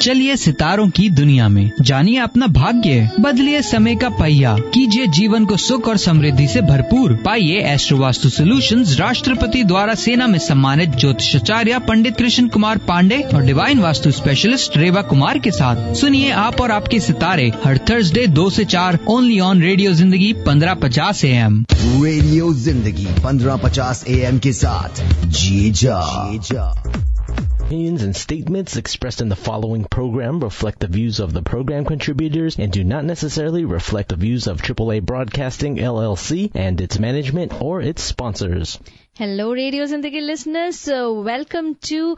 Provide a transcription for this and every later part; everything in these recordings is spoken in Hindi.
चलिए सितारों की दुनिया में, जानिए अपना भाग्य, बदलिए समय का पहिया, कीजिए जीवन को सुख और समृद्धि से भरपूर। पाइए एस्ट्रो वास्तु सॉल्यूशंस राष्ट्रपति द्वारा सेना में सम्मानित ज्योतिषाचार्य पंडित कृष्ण कुमार पांडे और डिवाइन वास्तु स्पेशलिस्ट रेवा कुमार के साथ। सुनिए आप और आपके सितारे हर थर्सडे 2 से 4 ओनली ऑन रेडियो जिंदगी 1550 AM। रेडियो जिंदगी 1550 AM के साथ जी जा। Opinions and statements expressed in the following program reflect the views of the program contributors and do not necessarily reflect the views of AAA Broadcasting LLC and its management or its sponsors. Hello Radio Zindagi listeners, welcome to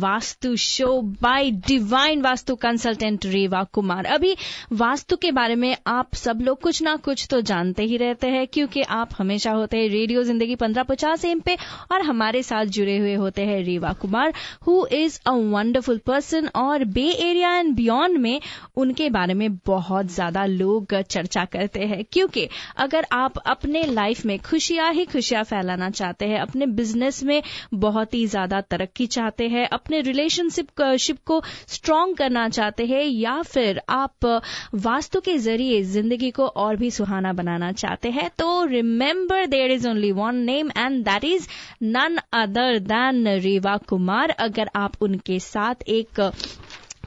Vastu Show by Divine Vastu Consultant Reva Kumar। अभी वास्तु के बारे में आप सब लोग कुछ ना कुछ तो जानते ही रहते हैं, क्योंकि आप हमेशा होते हैं रेडियो जिंदगी 1550 AM पे और हमारे साथ जुड़े हुए होते हैं Reva Kumar, who is a wonderful person. और बे एरिया एंड बियॉन्ड में उनके बारे में बहुत ज्यादा लोग चर्चा करते हैं, क्योंकि अगर आप अपने लाइफ में खुशियां ही खुशियां फैलाना चाहते हैं, अपने बिजनेस में बहुत ही ज्यादा तरक्की चाहते हैं, अपने रिलेशनशिप को स्ट्रांग करना चाहते हैं, या फिर आप वास्तु के जरिए जिंदगी को और भी सुहाना बनाना चाहते हैं, तो remember there is only one name and that is none other than Reva Kumar. अगर आप उनके साथ एक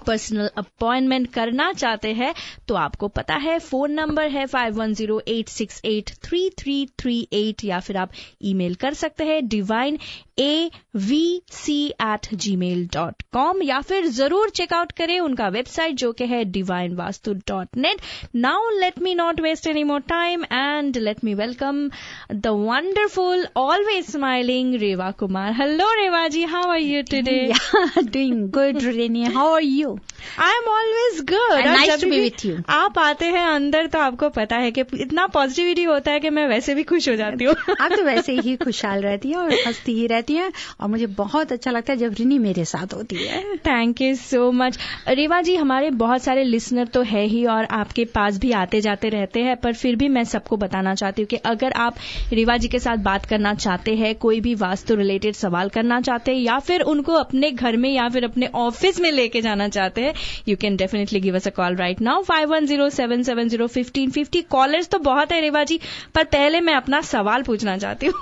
पर्सनल अपॉइंटमेंट करना चाहते हैं तो आपको पता है फोन नंबर है 5108683338, या फिर आप ईमेल कर सकते हैं divineavc@gmail.com, या फिर जरूर चेकआउट करें उनका वेबसाइट जो कि है divinevastu.net। Now let me not waste any more time and let me welcome the wonderful always smiling Reva Kumar. Hello Reva ji, how are you today? Doing good Renee, how are you? I am always good. Nice to be with you. आप आते हैं अंदर तो आपको पता है कि इतना पॉजिटिविटी होता है कि मैं वैसे भी खुश हो जाती हूँ। आप तो वैसे ही खुशहाल रहती है और हंसती ही रहती है, और मुझे बहुत अच्छा लगता है जब रिनी मेरे साथ होती है। Thank you so much Reva जी। हमारे बहुत सारे लिसनर तो है ही और आपके पास भी आते जाते रहते हैं, पर फिर भी मैं सबको बताना चाहती हूँ कि अगर आप रेवा जी के साथ बात करना चाहते हैं, कोई भी वास्तु रिलेटेड सवाल करना चाहते हैं, या फिर उनको अपने घर में या फिर अपने ऑफिस में लेके जाना चाहते हैं, you can definitely give us a call right now 5107701550। Callers तो बहुत है रेवा जी, पर पहले मैं अपना सवाल पूछना चाहती हूँ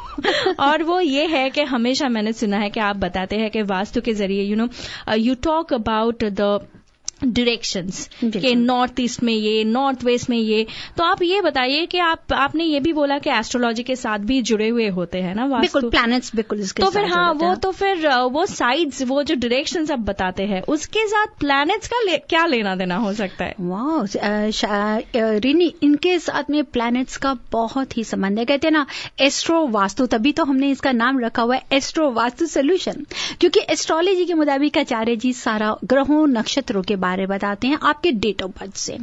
और वो ये है कि हमेशा मैंने सुना है कि आप बताते हैं कि वास्तु के जरिए you talk about the directions के नॉर्थ ईस्ट में ये, नॉर्थ वेस्ट में ये, तो आप ये बताइए कि आपने ये भी बोला कि एस्ट्रोलॉजी के साथ भी जुड़े हुए होते हैं ना वास्तु? बिल्कुल, प्लैनेट्स बिल्कुल इसके तो साथ फिर हाँ वो साइड्स, वो जो डायरेक्शंस आप बताते हैं उसके साथ प्लैनेट्स का क्या लेना देना हो सकता है? वाह रिनी, इनके साथ में प्लैनेट्स का बहुत ही संबंध है। कहते हैं ना एस्ट्रो वास्तु, तभी तो हमने इसका नाम रखा हुआ है एस्ट्रो वास्तु सोल्यूशन, क्योंकि एस्ट्रोलॉजी के मुताबिक आचार्य जी सारा ग्रहों नक्षत्रों के बारे बताते हैं आपके डेट ऑफ बर्थ से,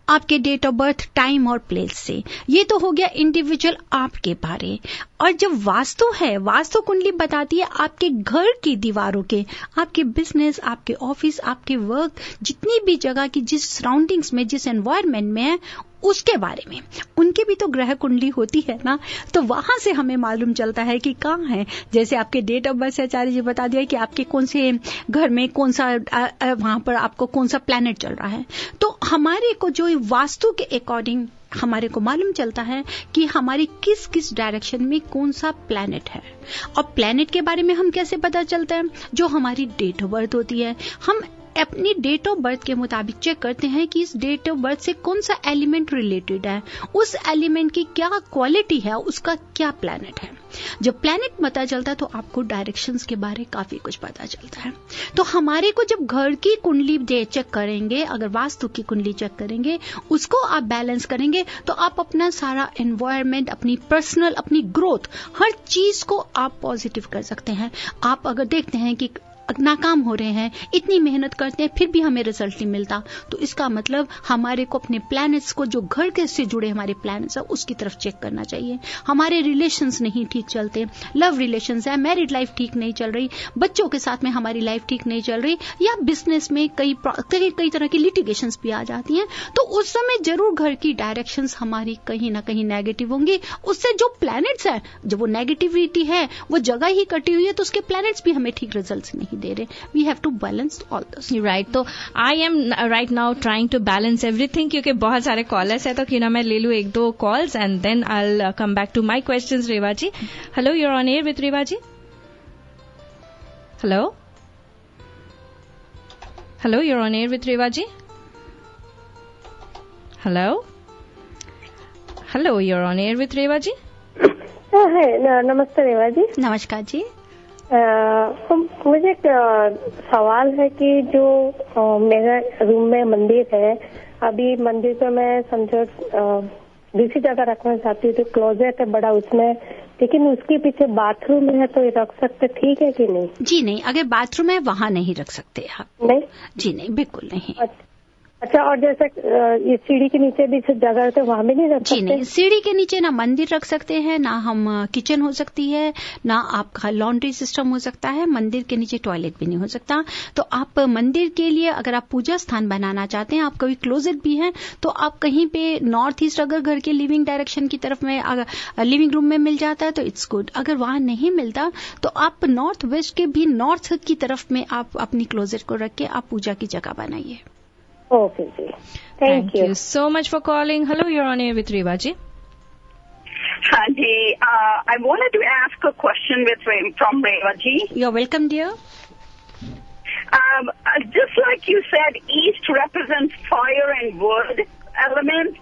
आपके डेट ऑफ बर्थ, टाइम और प्लेस से। ये तो हो गया इंडिविजुअल आपके बारे। और जब वास्तु है, वास्तु कुंडली बताती है आपके घर की दीवारों के, आपके बिजनेस, आपके ऑफिस, आपके वर्क, जितनी भी जगह की, जिस सराउंडिंग्स में, जिस एनवायरमेंट में है उसके बारे में। उनकी भी तो ग्रह कुंडली होती है ना, तो वहां से हमें मालूम चलता है कि कहाँ है। जैसे आपके डेट ऑफ बर्थ से आचार्य जी बता दिया कि आपके कौन से घर में कौन सा, वहां पर आपको कौन सा प्लैनेट चल रहा है, तो हमारे को जो वास्तु के अकॉर्डिंग हमारे को मालूम चलता है कि हमारी किस किस डायरेक्शन में कौन सा प्लैनेट है। और प्लैनेट के बारे में हम कैसे पता चलता है? जो हमारी डेट ऑफ बर्थ होती है, हम अपनी डेट ऑफ बर्थ के मुताबिक चेक करते हैं कि इस डेट ऑफ बर्थ से कौन सा एलिमेंट रिलेटेड है, उस एलिमेंट की क्या क्वालिटी है, उसका क्या प्लैनेट है। जब प्लैनेट पता चलता है तो आपको डायरेक्शंस के बारे काफी कुछ पता चलता है। तो हमारे को जब घर की कुंडली चेक करेंगे, अगर वास्तु की कुंडली चेक करेंगे, उसको आप बैलेंस करेंगे, तो आप अपना सारा एनवायरनमेंट, अपनी पर्सनल, अपनी ग्रोथ, हर चीज को आप पॉजिटिव कर सकते हैं। आप अगर देखते हैं कि नाकाम हो रहे हैं, इतनी मेहनत करते हैं फिर भी हमें रिजल्ट नहीं मिलता, तो इसका मतलब हमारे को अपने प्लैनेट्स को, जो घर के से जुड़े हमारे प्लैनेट्स है, उसकी तरफ चेक करना चाहिए। हमारे रिलेशंस नहीं ठीक चलते, लव रिलेशंस है, मैरिड लाइफ ठीक नहीं चल रही, बच्चों के साथ में हमारी लाइफ ठीक नहीं चल रही, या बिजनेस में कई तरह की लिटिगेशंस भी आ जाती हैं, तो उस समय जरूर घर की डायरेक्शंस हमारी कहीं ना कहीं नेगेटिव होंगी। उससे जो प्लैनेट्स है, जब वो नेगेटिविटी है, वो जगह ही कटी हुई है, तो उसके प्लैनेट्स भी हमें ठीक रिजल्ट नहीं नहीं दे रहे. We have to balance all this. Right. तो I am right now trying to balance everything, क्योंकि बहुत सारे कॉलर्स है, तो क्यों ना मैं ले लूं एक दो calls and then I will come back to my questions. Reva ji, hello, you are on air with Reva ji. Hello, hello, you are on air with Reva ji. Hello, hello, you are on air with Reva ji. नमस्ते रेवा जी. नमस्कार जी. मुझे एक सवाल है कि जो मेरा रूम में मंदिर है, अभी मंदिर को मैं समझो दूसरी जगह रखना चाहती हूँ, तो क्लोजेट है बड़ा उसमें, लेकिन उसके पीछे बाथरूम है, तो रख सकते, ठीक है कि नहीं? जी नहीं, अगर बाथरूम है वहाँ नहीं रख सकते आप. नहीं जी नहीं, बिल्कुल नहीं. अच्छा, और जैसे ये सीढ़ी के नीचे भी जगह है, तो वहाँ भी नहीं रख सकते? जी नहीं, सीढ़ी के नीचे ना मंदिर रख सकते हैं, ना हम किचन हो सकती है, ना आपका लॉन्ड्री सिस्टम हो सकता है. मंदिर के नीचे टॉयलेट भी नहीं हो सकता. तो आप मंदिर के लिए अगर आप पूजा स्थान बनाना चाहते हैं, आप कभी क्लोजेट भी हैं, तो आप कहीं पे नॉर्थ ईस्ट अगर घर के लिविंग डायरेक्शन की तरफ में अगर लिविंग रूम में मिल जाता है तो इट्स गुड. अगर वहां नहीं मिलता तो आप नॉर्थ वेस्ट के भी नॉर्थ की तरफ में आप अपनी क्लोजेट को रख के आप पूजा की जगह बनाइए. ओके जी, thank you so much for calling. Hello, you are on air with Reva ji. हाँ जी, I wanted to ask a question from Reva ji. You're welcome, dear. Just like you said, East represents fire and wood element.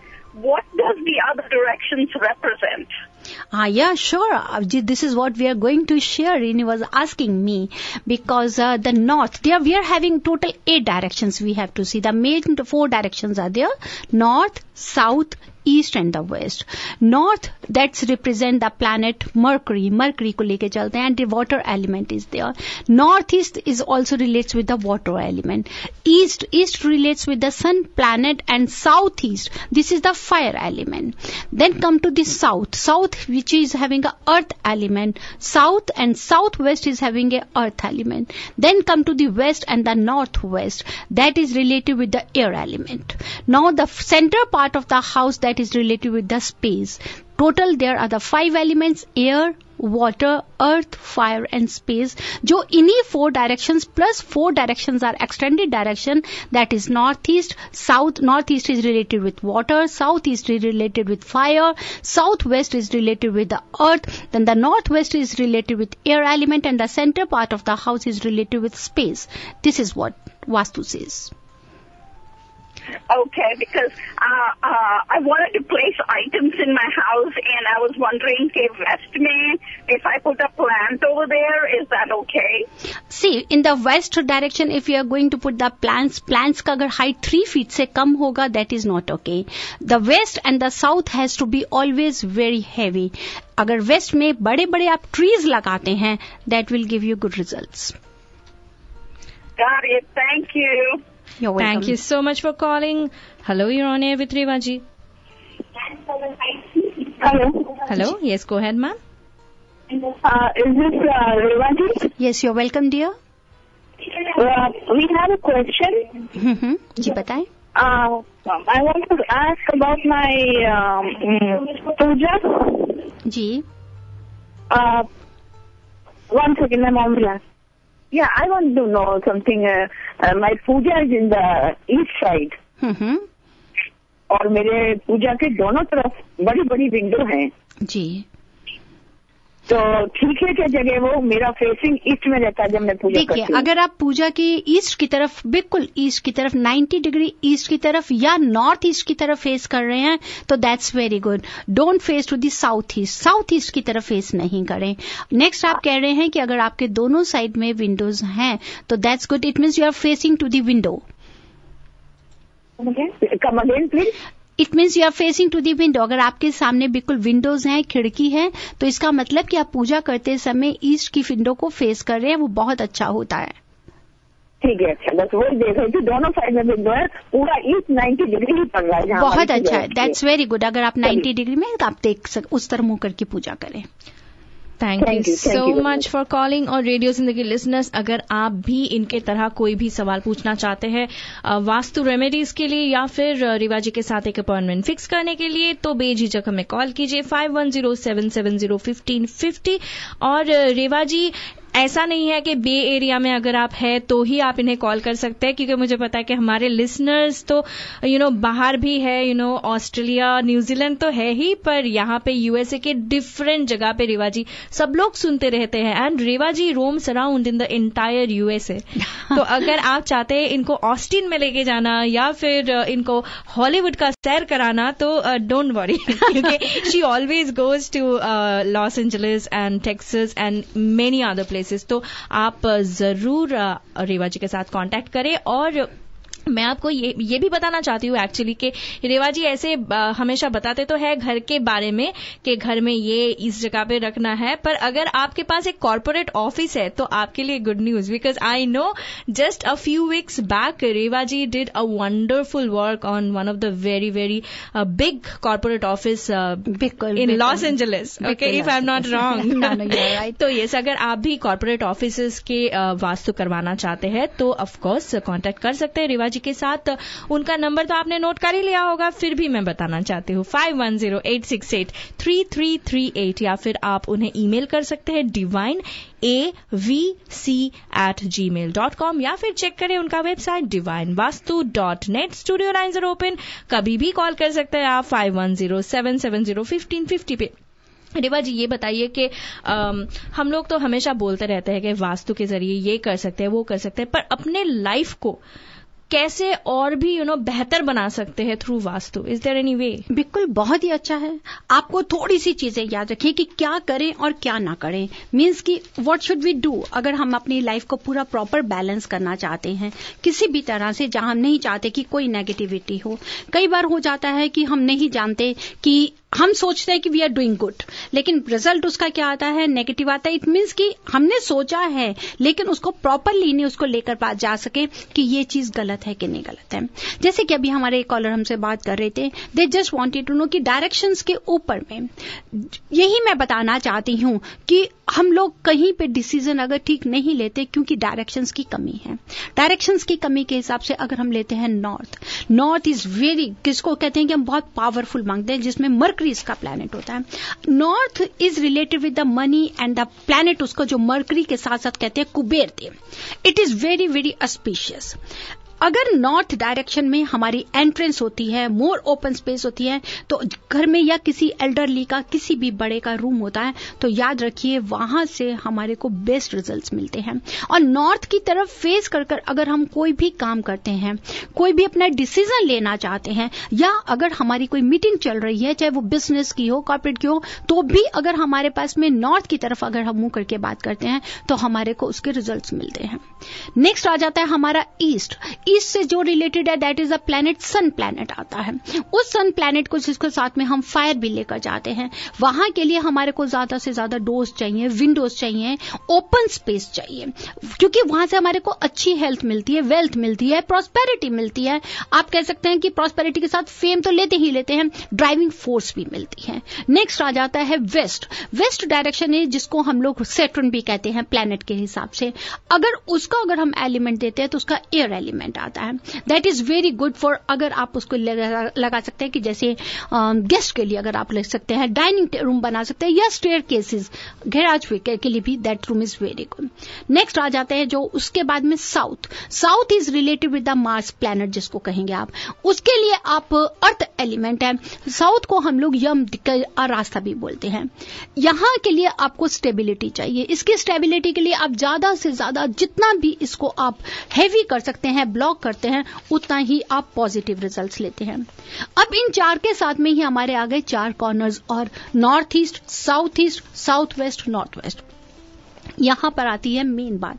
What does the other directions represent? Yeah, sure. This is what we are going to share. Rini was asking me because the north, there we are having total 8 directions we have to see. The main 4 directions are there: north, south, east and the west. North, that's represent the planet Mercury. Mercury को लेके चलते हैं, and the water element is there. Northeast is also relates with the water element. East relates with the sun planet, and southeast, this is the fire element. Then come to the south which is having a earth element. South and southwest is having a earth element. Then come to the west and the northwest, that is related with the air element. Now the center part of the house, that is related with the space. Total there are the 5 elements: air, water, earth, fire and space. जो इन्हीं 4 directions plus 4 directions are extended direction, that is northeast. Northeast is related with water, southeast is related with fire, southwest is related with the earth, then the northwest is related with air element, and the center part of the house is related with space. This is what Vastu says. Okay, because I wanted to place items in my house, and I was wondering if west में, if I put a plant over there, is that okay? See, in the west direction, if you are going to put the plants का अगर height 3 feet से कम होगा, that is not okay. The west and the south has to be always very heavy. अगर west में बड़े बड़े आप trees लगाते हैं, that will give you good results. Got it. Thank you. You're welcome. Thank you so much for calling. Hello, you're on air with Reva ji. Hello. Yes, go ahead, ma'am. Is this Reva ji? Yes, you're welcome, dear. We have a question. जी बताएं. I want to ask about my puja. Ji. 1 second, my mom will ask. Yeah, I want to know something. My puja is in the east side. और मेरे पूजा के दोनों तरफ बड़ी बड़ी विंडो हैं. जी. तो ठीक है क्या जगह वो मेरा फेसिंग ईस्ट में रहता है जब मैं पूजा करती हूँ. देखिए, अगर आप पूजा की ईस्ट की तरफ, बिल्कुल ईस्ट की तरफ 90 डिग्री ईस्ट की तरफ या नॉर्थ ईस्ट की तरफ फेस कर रहे हैं तो that's very good. Don't face to the south east की तरफ फेस नहीं करें. नेक्स्ट आप कह रहे हैं कि अगर आपके दोनों साइड में विंडोज हैं तो that's good. It means you are facing to the window. Come again please. It means you are facing to the window. अगर आपके सामने बिल्कुल विंडोज हैं, खिड़की है, तो इसका मतलब कि आप पूजा करते समय ईस्ट की विंडो को फेस कर रहे हैं. वो बहुत अच्छा होता है. ठीक है, अच्छा. बस वही देख रही थी, दोनों साइड में विंडो है, पूरा ईस्ट 90 डिग्री ही पड़ रहा है. बहुत अच्छा है. That's very good. अगर आप 90 डिग्री में आप देख उस तरह मुंह करके पूजा करें. Thank you so much for calling. और रेडियो जिंदगी लिसनर्स, अगर आप भी इनके तरह कोई भी सवाल पूछना चाहते हैं वास्तु रेमेडीज के लिए या फिर रेवा जी के साथ एक अपॉइंटमेंट फिक्स करने के लिए, तो बेझिझक हमें कॉल कीजिए 5107701550. और रेवा जी, ऐसा नहीं है कि बे एरिया में अगर आप है तो ही आप इन्हें कॉल कर सकते हैं, क्योंकि मुझे पता है कि हमारे लिसनर्स तो बाहर भी है, ऑस्ट्रेलिया, न्यूजीलैंड तो है ही, पर यहाँ पे यूएसए के डिफरेंट जगह पे रेवा जी सब लोग सुनते रहते हैं। And Reva ji roams around in the entire USA. तो अगर आप चाहते हैं इनको ऑस्टिन में लेके जाना या फिर इनको हॉलीवुड का सैर कराना, तो डोंट वरी, क्योंकि she always goes to Los Angeles and Texas and many other places. तो आप जरूर रेवा जी के साथ कांटेक्ट करें। और मैं आपको ये भी बताना चाहती हूँ एक्चुअली कि रेवा जी ऐसे हमेशा बताते तो है घर के बारे में कि घर में ये इस जगह पे रखना है, पर अगर आपके पास एक कॉर्पोरेट ऑफिस है तो आपके लिए good news, because I know just a few weeks back Reva ji did a wonderful work on one of the very very big corporate office in Los Angeles, okay, if I am not wrong. तो यस, अगर आप भी कॉर्पोरेट ऑफिस के वास्तु करवाना चाहते हैं तो ऑफकोर्स कॉन्टेक्ट कर सकते हैं रेवा जी के साथ। उनका नंबर तो आपने नोट कर ही लिया होगा, फिर भी मैं बताना चाहती हूँ 5108683338, या फिर आप उन्हें ईमेल कर सकते हैं divineavc@gmail.com, या फिर चेक करें उनका website divinevastu.net। Studio lines are open, कभी भी कॉल कर सकते हैं आप 5107701550 पे। रेवा जी ये बताइए कि हम लोग तो हमेशा बोलते रहते हैं कि वास्तु के जरिए ये कर सकते हैं, वो कर सकते हैं, पर अपने लाइफ को कैसे और भी बेहतर बना सकते हैं through vastu? Is there any way? बिल्कुल, बहुत ही अच्छा है। आपको थोड़ी सी चीजें याद रखिए कि क्या करें और क्या ना करें। मीन्स कि व्हाट शुड वी डू अगर हम अपनी लाइफ को पूरा प्रॉपर बैलेंस करना चाहते हैं किसी भी तरह से, जहां हम नहीं चाहते कि कोई नेगेटिविटी हो। कई बार हो जाता है कि हम नहीं जानते कि हम सोचते हैं कि वी आर डूइंग गुड, लेकिन रिजल्ट उसका क्या आता है? नेगेटिव आता है। इट मीन्स कि हमने सोचा है लेकिन उसको प्रॉपरली नहीं उसको लेकर बात जा सके कि ये चीज गलत है कि नहीं गलत है। जैसे कि अभी हमारे एक कॉलर हमसे बात कर रहे थे, they just wanted to know कि डायरेक्शंस के ऊपर में यही मैं बताना चाहती हूं कि हम लोग कहीं पे डिसीजन अगर ठीक नहीं लेते क्योंकि डायरेक्शंस की कमी है। डायरेक्शंस की कमी के हिसाब से अगर हम लेते हैं नॉर्थ इज वेरी, किसको कहते हैं कि हम बहुत पावरफुल मांगते हैं, जिसमें मर्करी इसका प्लैनेट होता है। North is related with the money and the planet, उसको जो मर्करी के साथ साथ कहते हैं Kuber Dev. It is very very auspicious. अगर नॉर्थ डायरेक्शन में हमारी एंट्रेंस होती है, मोर ओपन स्पेस होती है, तो घर में या किसी एल्डरली का किसी भी बड़े का रूम होता है, तो याद रखिए वहां से हमारे को बेस्ट रिजल्ट्स मिलते हैं। और नॉर्थ की तरफ फेस कर अगर हम कोई भी काम करते हैं, कोई भी अपना डिसीजन लेना चाहते हैं, या अगर हमारी कोई मीटिंग चल रही है, चाहे वो बिजनेस की हो, कॉर्पोरेट की हो, तो भी अगर हमारे पास में नॉर्थ की तरफ अगर हम मुंह करके बात करते हैं तो हमारे को उसके रिजल्ट्स मिलते हैं। नेक्स्ट आ जाता है हमारा ईस्ट से जो रिलेटेड है, that is a planet, sun planet आता है। उस सन प्लैनेट को जिसके साथ में हम फायर भी लेकर जाते हैं, वहां के लिए हमारे को ज्यादा से ज्यादा डोर्स चाहिए, विंडोज चाहिए, ओपन स्पेस चाहिए, क्योंकि वहां से हमारे को अच्छी हेल्थ मिलती है, वेल्थ मिलती है, प्रॉस्पेरिटी मिलती है। आप कह सकते हैं कि प्रॉस्पेरिटी के साथ फेम तो लेते ही लेते हैं, ड्राइविंग फोर्स भी मिलती है। नेक्स्ट आ जाता है वेस्ट डायरेक्शन है, जिसको हम लोग सैटर्न भी कहते हैं प्लैनेट के हिसाब से। अगर हम एलिमेंट देते हैं तो उसका एयर एलिमेंट आता है। That is very good for, अगर आप उसको लगा सकते हैं कि जैसे गेस्ट के लिए अगर आप ले सकते हैं, डाइनिंग रूम बना सकते हैं, या स्टेयर केसेस, गैराज के लिए भी that room is very good. Next आ जाते हैं जो उसके बाद में south is related with the Mars planet, जिसको कहेंगे आप, उसके लिए आप अर्थ एलिमेंट है। साउथ को हम लोग यम का रास्ता भी बोलते हैं। यहां के लिए आपको स्टेबिलिटी चाहिए। इसकी स्टेबिलिटी के लिए आप ज्यादा से ज्यादा जितना भी इसको आप हैवी कर सकते हैं, ब्लॉक करते हैं, उतना ही आप पॉजिटिव रिजल्ट्स लेते हैं। अब इन चार के साथ में ही हमारे आ गए 4 कॉर्नर्स, और north east, south west, north west. यहां पर आती है मेन बात।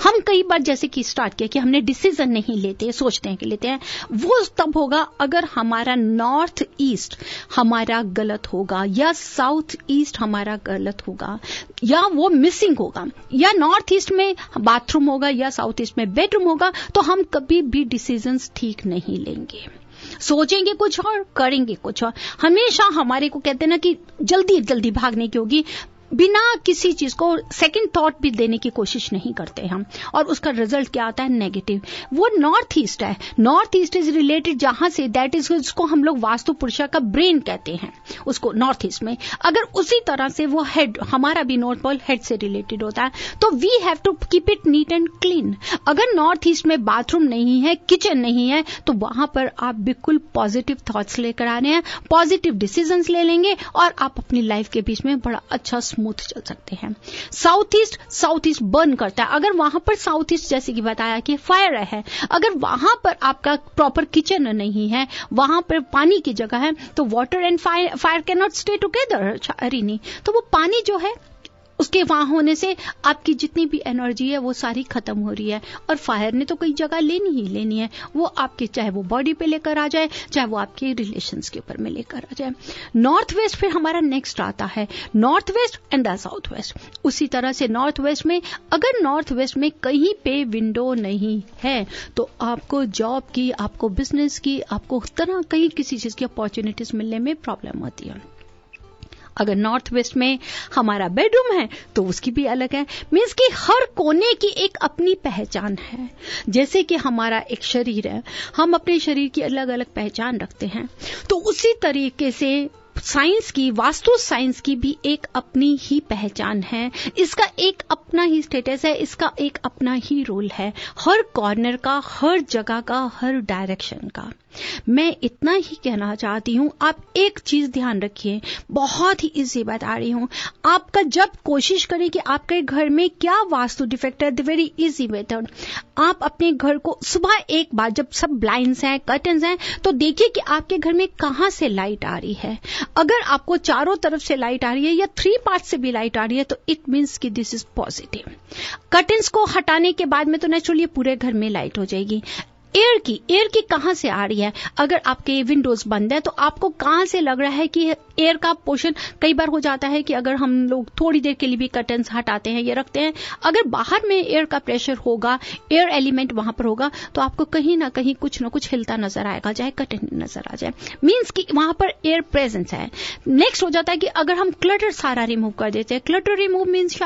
हम कई बार जैसे कि स्टार्ट किया कि हमने डिसीजन नहीं लेते, सोचते हैं कि लेते हैं, वो तब होगा अगर हमारा नॉर्थ ईस्ट हमारा गलत होगा, या साउथ ईस्ट हमारा गलत होगा, या वो मिसिंग होगा, या नॉर्थ ईस्ट में बाथरूम होगा या साउथ ईस्ट में बेडरूम होगा, तो हम कभी भी डिसीजंस ठीक नहीं लेंगे। सोचेंगे कुछ और, करेंगे कुछ और। हमेशा हमारे को कहते हैं ना कि जल्दी जल्दी भागने की होगी, बिना किसी चीज को सेकंड थॉट भी देने की कोशिश नहीं करते हम, और उसका रिजल्ट क्या आता है? नेगेटिव। वो नॉर्थ ईस्ट है, नॉर्थ ईस्ट इज रिलेटेड जहां से, दैट इज उसको हम लोग वास्तु पुरुषा का ब्रेन कहते हैं उसको, नॉर्थ ईस्ट में। अगर उसी तरह से वो हेड, हमारा भी नॉर्थ पोल हेड से रिलेटेड होता है, तो we have to keep it neat and clean. अगर नॉर्थ ईस्ट में बाथरूम नहीं है, किचन नहीं है, तो वहां पर आप बिल्कुल पॉजिटिव थॉट्स लेकर आ रहे हैं, पॉजिटिव डिसीजंस ले लेंगे और आप अपनी लाइफ के बीच में बड़ा अच्छा स्मूथ चल सकते हैं। साउथ ईस्ट बर्न करता है। अगर वहां पर साउथ ईस्ट जैसे कि बताया कि फायर है, अगर वहां पर आपका प्रॉपर किचन नहीं है, वहां पर पानी की जगह है, तो water and fire can not stay together Rini. तो वो पानी जो है उसके वहां होने से आपकी जितनी भी एनर्जी है वो सारी खत्म हो रही है, और फायर ने तो कोई जगह लेनी है। वो आपके, चाहे वो बॉडी पे लेकर आ जाए, चाहे वो आपके रिलेशंस के ऊपर में लेकर आ जाए। नॉर्थ वेस्ट फिर हमारा नेक्स्ट आता है, north west and the south west. उसी तरह से नॉर्थ वेस्ट में, अगर नॉर्थ वेस्ट में कहीं पे विंडो नहीं है, तो आपको जॉब की, आपको बिजनेस की, आपको तरह कहीं किसी चीज की अपॉर्चुनिटीज मिलने में प्रॉब्लम होती है। अगर नॉर्थ वेस्ट में हमारा बेडरूम है तो उसकी भी अलग है, मीन्स कि हर कोने की एक अपनी पहचान है। जैसे कि हमारा एक शरीर है, हम अपने शरीर की अलग अलग पहचान रखते हैं, तो उसी तरीके से साइंस की, वास्तु साइंस की भी एक अपनी ही पहचान है, इसका एक अपना ही स्टेटस है, इसका एक अपना ही रोल है, हर कॉर्नर का, हर जगह का, हर डायरेक्शन का। मैं इतना ही कहना चाहती हूं, आप एक चीज ध्यान रखिए, बहुत ही इजी बता रही हूं। आपका जब कोशिश करें कि आपके घर में क्या वास्तु डिफेक्ट है, द वेरी इजी मेथड, आप अपने घर को सुबह एक बार, जब सब ब्लाइंड्स हैं, कर्टन्स हैं, तो देखिए कि आपके घर में कहां से लाइट आ रही है। अगर आपको चारों तरफ से लाइट आ रही है या 3 पार्ट से भी लाइट आ रही है, तो इट मीन्स कि दिस इज पॉजिटिव। कर्टन्स को हटाने के बाद में तो नेचुरली पूरे घर में लाइट हो जाएगी। एयर की कहां से आ रही है? अगर आपके विंडोज बंद है तो आपको कहां से लग रहा है कि एयर का पोर्शन, कई बार हो जाता है कि अगर हम लोग थोड़ी देर के लिए भी कर्टन्स हटाते हैं या रखते हैं, अगर बाहर में एयर का प्रेशर होगा, एयर एलिमेंट वहां पर होगा, तो आपको कहीं ना कहीं कुछ ना कुछ हिलता नजर आएगा, चाहे कर्टन नजर आ जाए, मीन्स कि वहां पर एयर प्रेजेंस है। नेक्स्ट हो जाता है कि अगर हम क्लटर सारा रिमूव कर देते हैं, क्लटर रिमूव मीन्स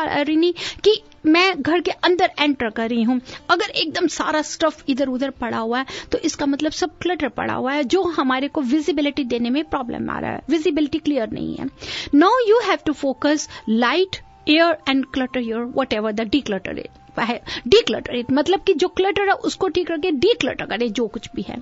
कि मैं घर के अंदर एंटर कर रही हूं, अगर एकदम सारा स्टफ इधर उधर पड़ा हुआ है, तो इसका मतलब सब क्लटर पड़ा हुआ है, जो हमारे को विजिबिलिटी देने में प्रॉब्लम आ रहा है, विजिबिलिटी क्लियर नहीं है। Now you have to focus light, air and clutter your whatever the declutter it है। डीक्लटर इट मतलब कि जो क्लटर है उसको ठीक करके डीक्लटर करे, जो कुछ भी है।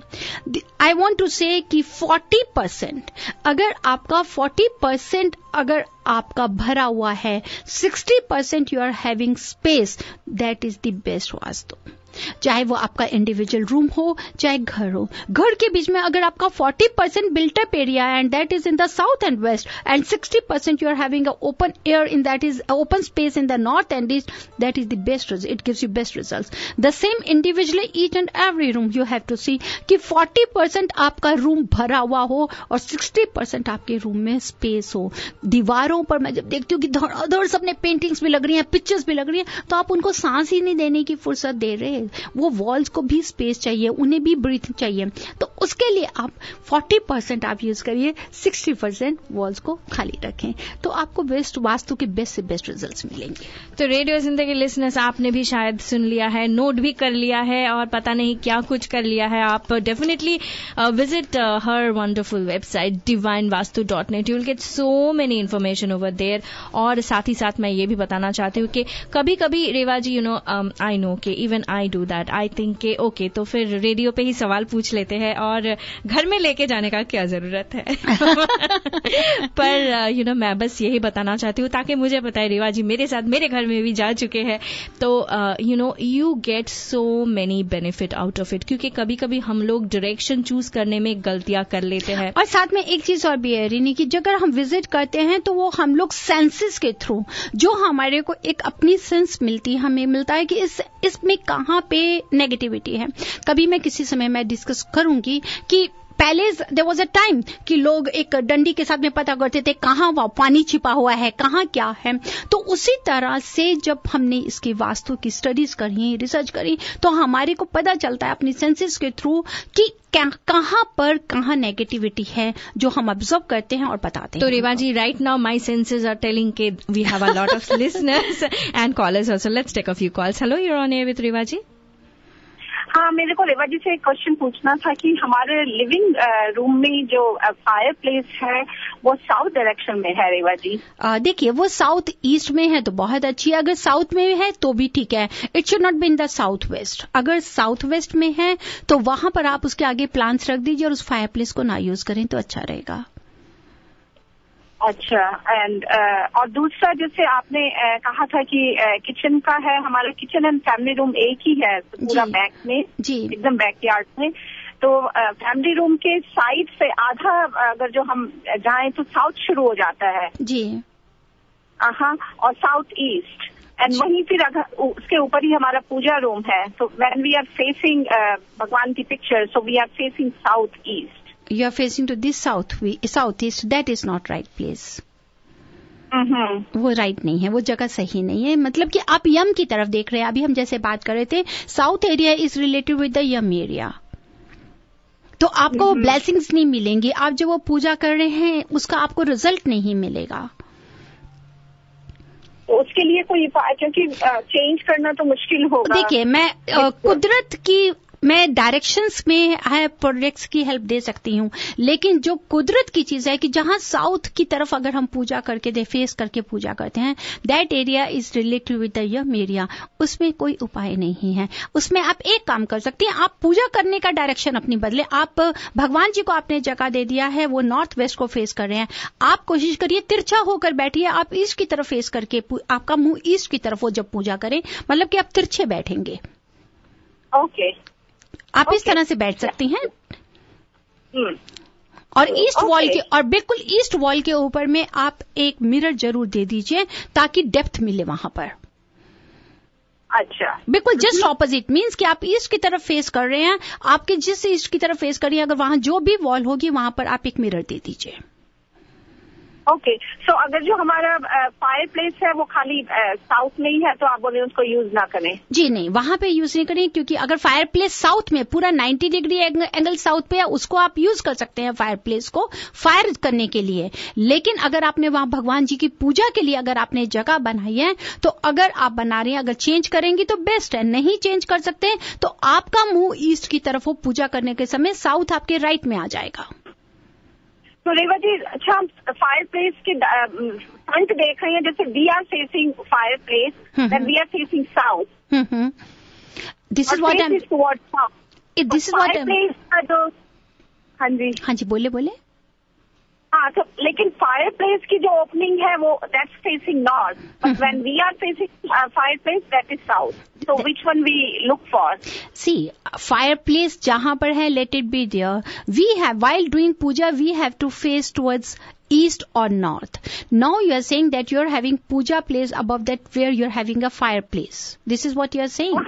आई वॉन्ट टू से कि 40%, अगर आपका 40% अगर आपका भरा हुआ है, 60% you are having space, that is the best vastu. चाहे वो आपका इंडिविजुअल रूम हो, चाहे घर हो, घर के बीच में अगर आपका 40% बिल्टअप एरिया है and that is in the south and west, and 60% you are having a open air in that is open space in the north and east, that is the best, it gives you best results. The same individually each and every room you have to see कि 40% आपका रूम भरा हुआ हो और 60% आपके रूम में स्पेस हो। दीवारों पर मैं जब देखती हूँ कि धड़ सबने पेंटिंग्स भी लग रही हैं, पिक्चर्स भी लग रही हैं, तो आप उनको सांस ही नहीं देने की फुर्सत दे रहे। वो वॉल्स को भी स्पेस चाहिए, उन्हें भी ब्रीथ चाहिए, तो उसके लिए आप 40% आप यूज करिए, 60% वॉल्स को खाली रखें, तो आपको बेस्ट वास्तु के बेस्ट से बेस्ट रिजल्ट्स मिलेंगे। तो रेडियो जिंदगी लिसनर्स, आपने भी शायद सुन लिया है, नोट भी कर लिया है और पता नहीं क्या कुछ कर लिया है। आप definitely visit her wonderful website divinevastu.net, you will get so many information over there. और साथ ही साथ मैं ये भी बताना चाहती हूँ कि कभी कभी रेवा ji, you know, I know कि even I do that, I think के ओके तो फिर रेडियो पे ही सवाल पूछ लेते हैं और घर में लेके जाने का क्या जरूरत है। पर यू नो, मैं बस यही बताना चाहती हूँ ताकि मुझे पता है रेवा जी मेरे साथ मेरे घर में भी जा चुके हैं, तो you know you get so many benefit out of it, क्योंकि कभी कभी हम लोग डायरेक्शन चूज करने में गलतियां कर लेते हैं। और साथ में एक चीज और भी है रिनी की, अगर हम विजिट करते हैं तो वो हम लोग सेंसेस के थ्रू, जो हमारे को एक अपनी सेंस मिलती है, हमें मिलता है कि इसमें कहाँ पे नेगेटिविटी है। कभी मैं किसी समय मैं डिस्कस करूंगी कि पहले देयर वाज अ टाइम कि लोग एक डंडी के साथ में पता करते थे कहाँ पानी छिपा हुआ है, कहाँ क्या है। तो उसी तरह से जब हमने इसकी वास्तु की स्टडीज करी, रिसर्च करी, तो हमारे को पता चलता है अपनी सेंसेस के थ्रू कि कहाँ नेगेटिविटी है जो हम ऑब्जर्व करते हैं और बताते हैं। तो Reva ji, right now my senses are telling के we have a lot of listeners and callers also. Let's take a few calls. Hello, you are on air with Reva ji. हाँ, मेरे को रेवा जी से एक क्वेश्चन पूछना था कि हमारे लिविंग रूम में जो फायर प्लेस है वो साउथ डायरेक्शन में है रेवा जी। देखिए, वो साउथ ईस्ट में है तो बहुत अच्छी है, अगर साउथ में है तो भी ठीक है। It should not be in the south west. अगर साउथ वेस्ट में है तो वहां पर आप उसके आगे प्लांट्स रख दीजिए और उस फायर प्लेस को ना यूज करें तो अच्छा रहेगा। अच्छा, एंड और दूसरा जैसे आपने कहा था कि किचन का है, हमारा किचन एंड फैमिली रूम एक ही है पूरा बैक में जी, एकदम बैकयार्ड में। तो फैमिली रूम के साइड से आधा अगर जो हम जाएं तो साउथ शुरू हो जाता है जी, हाँ, और साउथ ईस्ट, एंड वहीं फिर उसके ऊपर ही हमारा पूजा रूम है। तो व्हेन वी आर फेसिंग भगवान की picture, so we are facing south east. You are facing to this southeast. That is not right place. वो राइट नहीं है, वो जगह सही नहीं है। मतलब कि आप यम की तरफ देख रहे हैं। अभी हम जैसे बात कर रहे थे, south area is related with the Yama area, तो आपको वो ब्लेसिंग्स नहीं मिलेंगी। आप जो वो पूजा कर रहे हैं उसका आपको रिजल्ट नहीं मिलेगा। तो उसके लिए कोई उपाय, क्योंकि चेंज करना तो मुश्किल होगा। देखिए, मैं डायरेक्शंस में प्रोडक्ट्स की हेल्प दे सकती हूँ, लेकिन जो कुदरत की चीज है कि जहां साउथ की तरफ अगर हम पूजा करके फेस करके पूजा करते हैं, that area is related with the Yama area, उसमें कोई उपाय नहीं है। उसमें आप एक काम कर सकती हैं, आप पूजा करने का डायरेक्शन अपनी बदले। आप भगवान जी को आपने जगह दे दिया है, वो नॉर्थ वेस्ट को फेस कर रहे हैं, आप कोशिश करिए तिरछा होकर बैठिए, आप ईस्ट की तरफ फेस करके, आपका मुंह ईस्ट की तरफ हो जब पूजा करें, मतलब कि आप तिरछे बैठेंगे। ओके, आप इस तरह से बैठ सकती हैं। और ईस्ट वॉल के, और बिल्कुल ईस्ट वॉल के ऊपर में आप एक मिरर जरूर दे दीजिए ताकि डेप्थ मिले वहां पर। अच्छा, बिल्कुल जस्ट ऑपोजिट, मींस कि आप ईस्ट की तरफ फेस कर रहे हैं, आपके जिस ईस्ट की तरफ फेस कर रही है, अगर वहां जो भी वॉल होगी वहां पर आप एक मिरर दे दीजिए। ओके, सो अगर जो हमारा फायर प्लेस है वो खाली साउथ में ही है तो आप बोले उसको यूज ना करें? जी नहीं, वहां पे यूज नहीं करें, क्योंकि अगर फायर प्लेस साउथ में पूरा 90 डिग्री एंगल साउथ पे है, उसको आप यूज कर सकते हैं फायर प्लेस को फायर करने के लिए। लेकिन अगर आपने वहां भगवान जी की पूजा के लिए अगर आपने जगह बनाई है, तो अगर आप बना रही हैं, अगर चेंज करेंगी तो बेस्ट है, नहीं चेंज कर सकते तो आपका मुंह ईस्ट की तरफ हो पूजा करने के समय, साउथ आपके राइट में आ जाएगा। तो रेवा जी, अच्छा, हम फायर प्लेस के फ्रंट देख रहे हैं, जैसे we are facing fireplace, then we are facing south, this is what I am, this is what place का जो, हाँ जी बोले। हाँ, तो लेकिन फायर प्लेस की जो ओपनिंग है वो that's facing north, but when we are facing fireplace that is south, so which one we look for? See, fireplace जहां पर है, let it be there. We have, while doing puja, we have to face towards east or north. Now you are saying that you are having puja place above that where you are having a fireplace. This is what you are saying.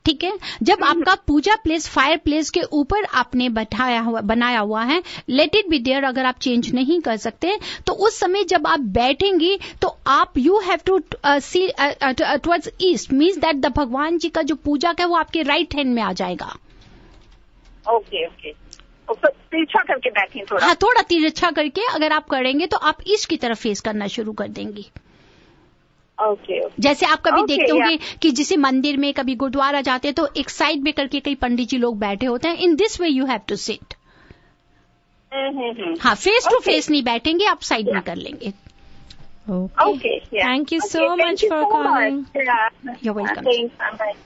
ठीक है, जब आपका पूजा प्लेस फायर प्लेस के ऊपर आपने बनाया हुआ है, let it be there. अगर आप चेंज नहीं कर सकते तो उस समय जब आप बैठेंगी तो आप you have to see towards east, means that the भगवान जी का जो पूजा का है वो आपके राइट हैंड में आ जाएगा। ओके, तिरछा करके बैठें थोड़ा। हाँ, थोड़ा तिरछा करके अगर आप करेंगे तो आप ईस्ट की तरफ फेस करना शुरू कर देंगी। ओके, जैसे आप कभी देखते होंगे कि जिसे मंदिर में कभी गुरुद्वारा जाते हैं तो एक साइड में करके कई पंडित जी लोग बैठे होते हैं। In this way you have to sit. हाँ, फेस टू फेस नहीं बैठेंगे, आप साइड में कर लेंगे। Okay. Thank you so much for calling. You're welcome.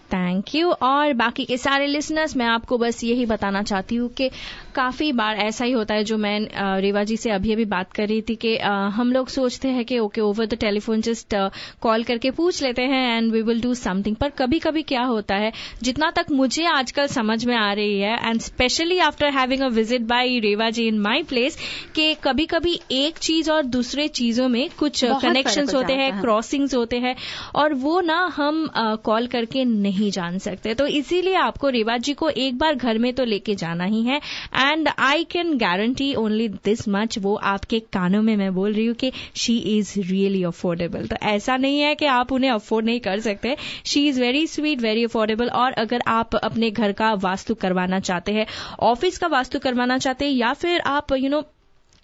Thank you. और बाकी के सारे लिसनर्स, मैं आपको बस यही बताना चाहती हूँ कि काफी बार ऐसा ही होता है, जो मैं रेवा जी से अभी बात कर रही थी कि हम लोग सोचते हैं कि okay over the telephone just call करके पूछ लेते हैं and we will do something, पर कभी कभी क्या होता है, जितना तक मुझे आजकल समझ में आ रही है, and specially after having a visit by Reva ji in my place, कि कभी कभी एक चीज और दूसरे चीजों में कुछ कनेक्शंस होते हैं, क्रॉसिंग्स होते हैं, और वो ना हम कॉल करके नहीं जान सकते। तो इसीलिए आपको रेवा जी को एक बार घर में तो लेके जाना ही है। And I can guarantee only this much, वो आपके कानों में मैं बोल रही हूँ कि शी इज रियली अफोर्डेबल। तो ऐसा नहीं है कि आप उन्हें अफोर्ड नहीं कर सकते, she is very sweet, very affordable. और अगर आप अपने घर का वास्तु करवाना चाहते हैं, ऑफिस का वास्तु करवाना चाहते हैं, या फिर आप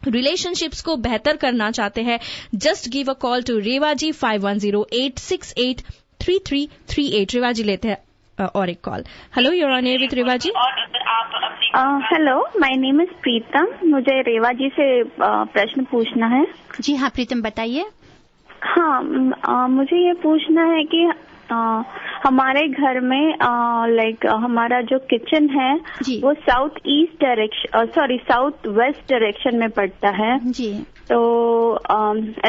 रिलेशनशिप्स को बेहतर करना चाहते हैं, just give a call to Reva ji 5108683338। Reva ji लेते हैं और एक call. Hello, you're on air with Reva ji. Hello, my name is Pritam. मुझे रेवा जी से प्रश्न पूछना है। जी हाँ प्रीतम, बताइए। हाँ, मुझे ये पूछना है कि हमारे घर में हमारा जो किचन है वो साउथ वेस्ट डायरेक्शन में पड़ता है जी। तो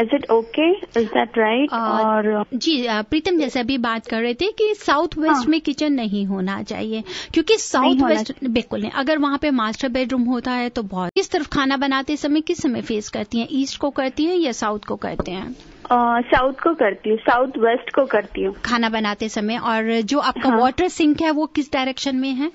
is it okay, is that right? और जी प्रीतम, जैसे अभी बात कर रहे थे कि साउथ वेस्ट में किचन नहीं होना चाहिए, क्योंकि साउथ वेस्ट बिल्कुल नहीं। अगर वहाँ पे मास्टर बेडरूम होता है तो बहुत। किस तरफ खाना बनाते समय किस समय फेस करती हैं, ईस्ट को करती हैं या साउथ को करते हैं? साउथ को करती हूँ, साउथ वेस्ट को करती हूँ खाना बनाते समय। और जो आपका वाटर सिंक है वो किस डायरेक्शन में है?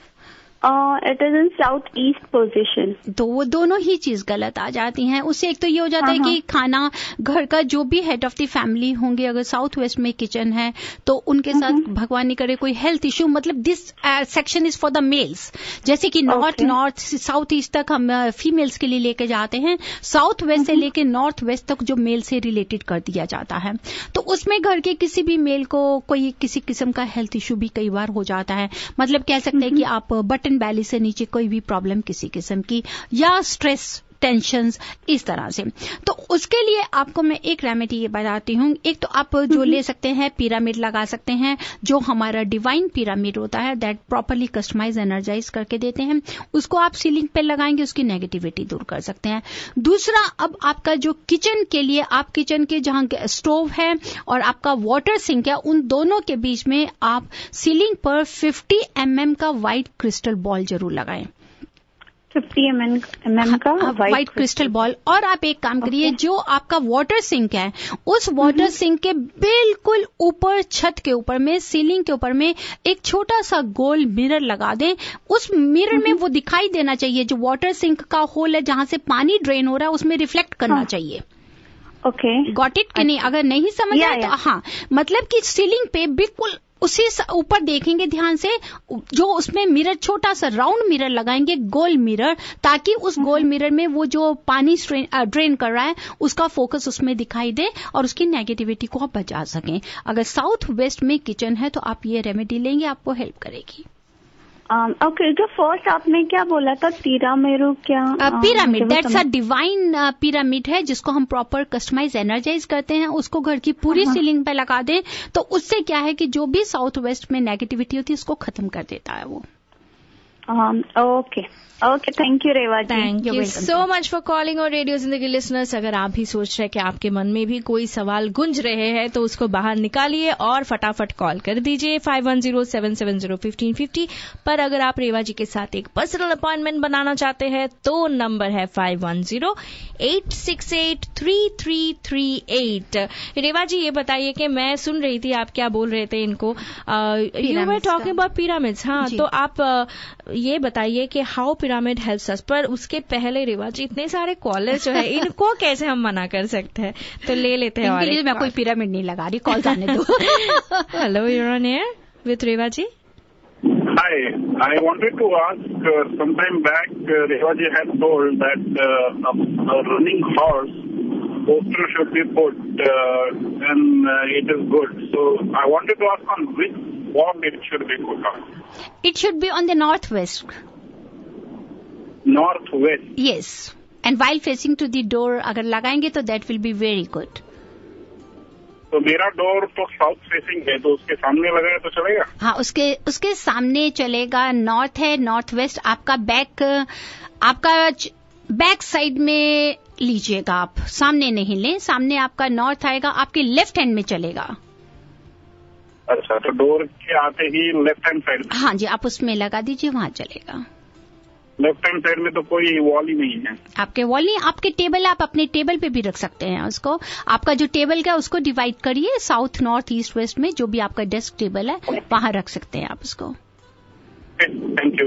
It is in south east position. तो वो दोनों ही चीज गलत आ जाती हैं। उससे एक तो ये हो जाता है कि खाना घर का जो भी हेड ऑफ द फैमिली होंगे, अगर साउथ वेस्ट में किचन है तो उनके साथ भगवान नहीं करे कोई हेल्थ इश्यू। मतलब this section is for the mails. जैसे कि नॉर्थ साउथ ईस्ट तक हम फीमेल्स के लिए लेके जाते हैं, साउथ वेस्ट से लेके नॉर्थ वेस्ट तक जो मेल से रिलेटेड कर दिया जाता है। तो उसमें घर के किसी भी मेल को कोई किसी किस्म का हेल्थ इश्यू भी कई बार हो जाता है। मतलब कह सकते हैं कि आप बटन बैली से नीचे कोई भी प्रॉब्लम किसी किस्म की, या स्ट्रेस, टेंशन्स, इस तरह से। तो उसके लिए आपको मैं एक रेमेडी ये बताती हूँ। एक तो आप जो ले सकते हैं, पिरामिड लगा सकते हैं, जो हमारा डिवाइन पिरामिड होता है, दैट प्रॉपरली कस्टमाइज एनर्जाइज करके देते हैं। उसको आप सीलिंग पे लगाएंगे, उसकी नेगेटिविटी दूर कर सकते हैं। दूसरा, अब आपका जो किचन के लिए, आप किचन के जहां स्टोव है और आपका वाटर सिंक है, उन दोनों के बीच में आप सीलिंग पर 50 mm का व्हाइट क्रिस्टल बॉल जरूर लगाएं। 50 mm का व्हाइट क्रिस्टल बॉल। और आप एक काम करिए, जो आपका वाटर सिंक है, उस वाटर सिंक के बिल्कुल ऊपर, छत के ऊपर में, सीलिंग के ऊपर में एक छोटा सा गोल मिरर लगा दें। उस मिरर में वो दिखाई देना चाहिए, जो वाटर सिंक का होल है जहां से पानी ड्रेन हो रहा है, उसमें रिफ्लेक्ट करना चाहिए। ओके, गॉट इट कि नहीं? अगर नहीं समझ आए तो हाँ, मतलब कि सीलिंग पे बिल्कुल उसी ऊपर देखेंगे ध्यान से, जो उसमें मिरर, छोटा सा राउंड मिरर लगाएंगे, गोल मिरर, ताकि उस गोल मिरर में वो जो पानी ड्रेन कर रहा है उसका फोकस उसमें दिखाई दे और उसकी नेगेटिविटी को आप बचा सकें। अगर साउथ वेस्ट में किचन है तो आप ये रेमेडी लेंगे, आपको हेल्प करेगी। ओके, जो फर्स्ट आपने क्या बोला था, तिरामेरू क्या? Pyramid, that's a divine pyramid है, जिसको हम प्रॉपर कस्टमाइज एनर्जाइज करते हैं। उसको घर की पूरी सीलिंग पे लगा दें तो उससे क्या है कि जो भी साउथ वेस्ट में नेगेटिविटी होती है उसको खत्म कर देता है वो। Okay, thank you Reva ji. Thank you so much for calling और रेडियो जिंदगी लिसनर्स। अगर आप भी सोच रहे हैं कि आपके मन में भी कोई सवाल गुंज रहे हैं तो उसको बाहर निकालिए और फटाफट कॉल कर दीजिए 5107701550 पर। अगर आप रेवा जी के साथ एक पर्सनल अपॉइंटमेंट बनाना चाहते हैं तो नंबर है 5108683338। रेवा जी, ये बताइए कि मैं सुन रही थी, आप क्या बोल रहे थे इनको, you were talking about pyramids. हाँ, तो आप ये बताइए कि हाउ पिरामिड हेल्प्स अस। पर उसके पहले रेवा जी, इतने सारे कॉलर जो है, इनको कैसे हम मना कर सकते हैं? तो ले लेते हैं। और मैं कोई पिरामिड नहीं लगा रही, कॉल आने दो। Hello, you are on air with Reva ji. Hi, I wanted to ask, sometime back, Rewa ji had told that a running horse poster should be put and it is good. So I wanted to ask on which wall it should be put on. It should be on the northwest. Northwest? Yes. And while facing to the door, अगर लगाएंगे तो that will be very good. तो मेरा डोर तो साउथ फेसिंग है, तो उसके सामने लगाए तो चलेगा? हाँ, उसके सामने चलेगा। नॉर्थ है, नॉर्थ वेस्ट। आपका बैक साइड में लीजिएगा आप, सामने नहीं लें। सामने आपका नॉर्थ आएगा, आपके लेफ्ट हैंड में चलेगा। अच्छा, तो डोर के आते ही लेफ्ट हैंड साइड? हाँ जी, आप उसमें लगा दीजिए, वहां चलेगा। लेफ्ट हैंड साइड में तो कोई वॉल ही नहीं है। आपके वॉल नहीं, आपके टेबल, आप अपने टेबल पे भी रख सकते हैं उसको। आपका जो टेबल का उसको डिवाइड करिए साउथ, नॉर्थ, ईस्ट, वेस्ट में, जो भी आपका डेस्क टेबल है वहां रख सकते हैं आप उसको। Thank you.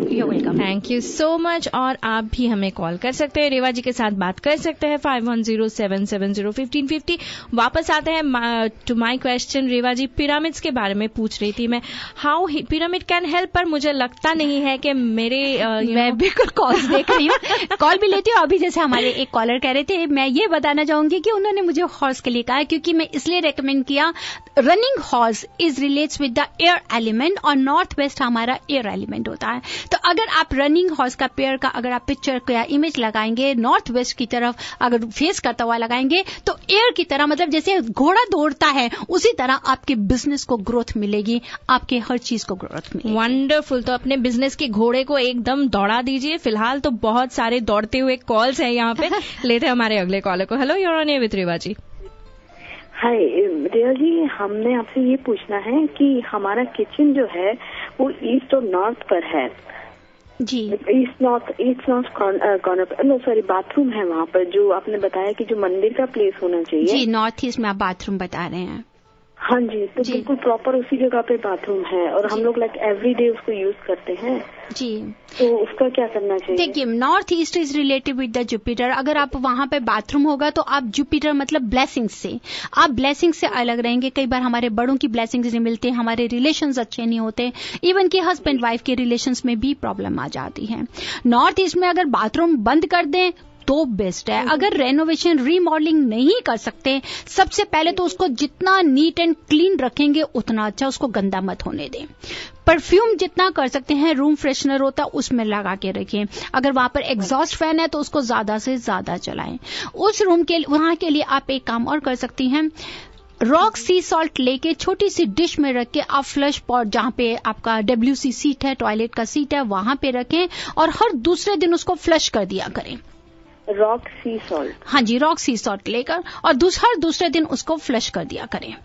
You're welcome. Thank you so much. और आप भी हमें कॉल कर सकते हैं, रेवा जी के साथ बात कर सकते हैं 5107701550। वापस आते हैं to my question. Reva ji, pyramids के बारे में पूछ रही थी मैं, हाउ पिरामिड कैन हेल्प, पर मुझे लगता नहीं है कि मेरे मैं बिल्कुल कॉल्स देख रही हूँ, कॉल भी लेती हूँ। अभी जैसे हमारे एक कॉलर कह रहे थे, मैं ये बताना चाहूंगी कि उन्होंने मुझे हॉर्स के लिए कहा, क्योंकि मैं इसलिए रेकमेंड किया, running horse is relates with the air element, और नॉर्थ वेस्ट हमारा एयर एलिमेंट होता है। तो अगर आप रनिंग हॉर्स का पेयर का अगर आप पिक्चर या इमेज लगाएंगे, नॉर्थ वेस्ट की तरफ अगर फेस करता हुआ लगाएंगे, तो एयर की तरह, मतलब जैसे घोड़ा दौड़ता है उसी तरह आपके बिजनेस को ग्रोथ मिलेगी, आपके हर चीज को ग्रोथ मिलेगी। वंडरफुल। तो अपने बिजनेस के घोड़े को एकदम दौड़ा दीजिए। फिलहाल तो बहुत सारे दौड़ते हुए कॉल्स हैं यहाँ पे। लेते हैं हमारे अगले कॉलर को। Hello, you're on air with Reva ji. Hi Reva ji, हमने आपसे ये पूछना है कि हमारा किचन जो है वो ईस्ट और नॉर्थ पर है जी। East north corner, no sorry, bathroom है वहाँ पर, जो आपने बताया कि जो मंदिर का प्लेस होना चाहिए जी। नॉर्थ ईस्ट में आप बाथरूम बता रहे हैं? हाँ जी, तो बिल्कुल प्रॉपर उसी जगह पे बाथरूम है, और हम लोग लाइक एवरी डे उसको यूज करते हैं जी। तो उसका क्या करना चाहिए? देखिए, north east is related with the Jupiter. अगर आप वहां पे बाथरूम होगा तो आप जुपिटर मतलब ब्लेसिंग्स से, आप ब्लेसिंग से अलग रहेंगे। कई बार हमारे बड़ों की ब्लेसिंग्स नहीं मिलते, हमारे रिलेशंस अच्छे नहीं होते, इवन कि हस्बैंड वाइफ के रिलेशंस में भी प्रॉब्लम आ जाती है। नॉर्थ ईस्ट में अगर बाथरूम बंद कर दें तो बेस्ट है। अगर रेनोवेशन रीमॉडलिंग नहीं कर सकते, सबसे पहले तो उसको जितना नीट एंड क्लीन रखेंगे उतना अच्छा, उसको गंदा मत होने दें। परफ्यूम जितना कर सकते हैं, रूम फ्रेशनर होता है उसमें लगा के रखें। अगर वहां पर एग्जॉस्ट फैन है तो उसको ज्यादा से ज्यादा चलाएं। उस रूम के वहां के लिए आप एक काम और कर सकती हैं, रॉक सी सॉल्ट लेके छोटी सी डिश में रख के आप फ्लश पॉट, जहां पे आपका WC सीट है, टॉयलेट का सीट है, वहां पे रखें और हर दूसरे दिन उसको फ्लश कर दिया करें। रॉक सी सॉल्ट? हाँ जी, रॉक सी सॉल्ट लेकर और हर दूसरे दिन उसको फ्लश कर दिया करें।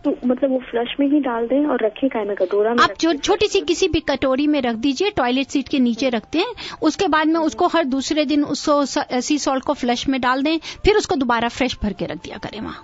तो मतलब वो फ्लश में ही डाल दें और रखे काय में, कटोरा में? आप जो छोटी सी किसी भी कटोरी में रख दीजिए, टॉयलेट सीट के नीचे रखते हैं। उसके बाद में उसको हर दूसरे दिन उसको सी सॉल्ट को फ्लश में डाल दें, फिर उसको दोबारा फ्रेश भर के रख दिया करें वहां।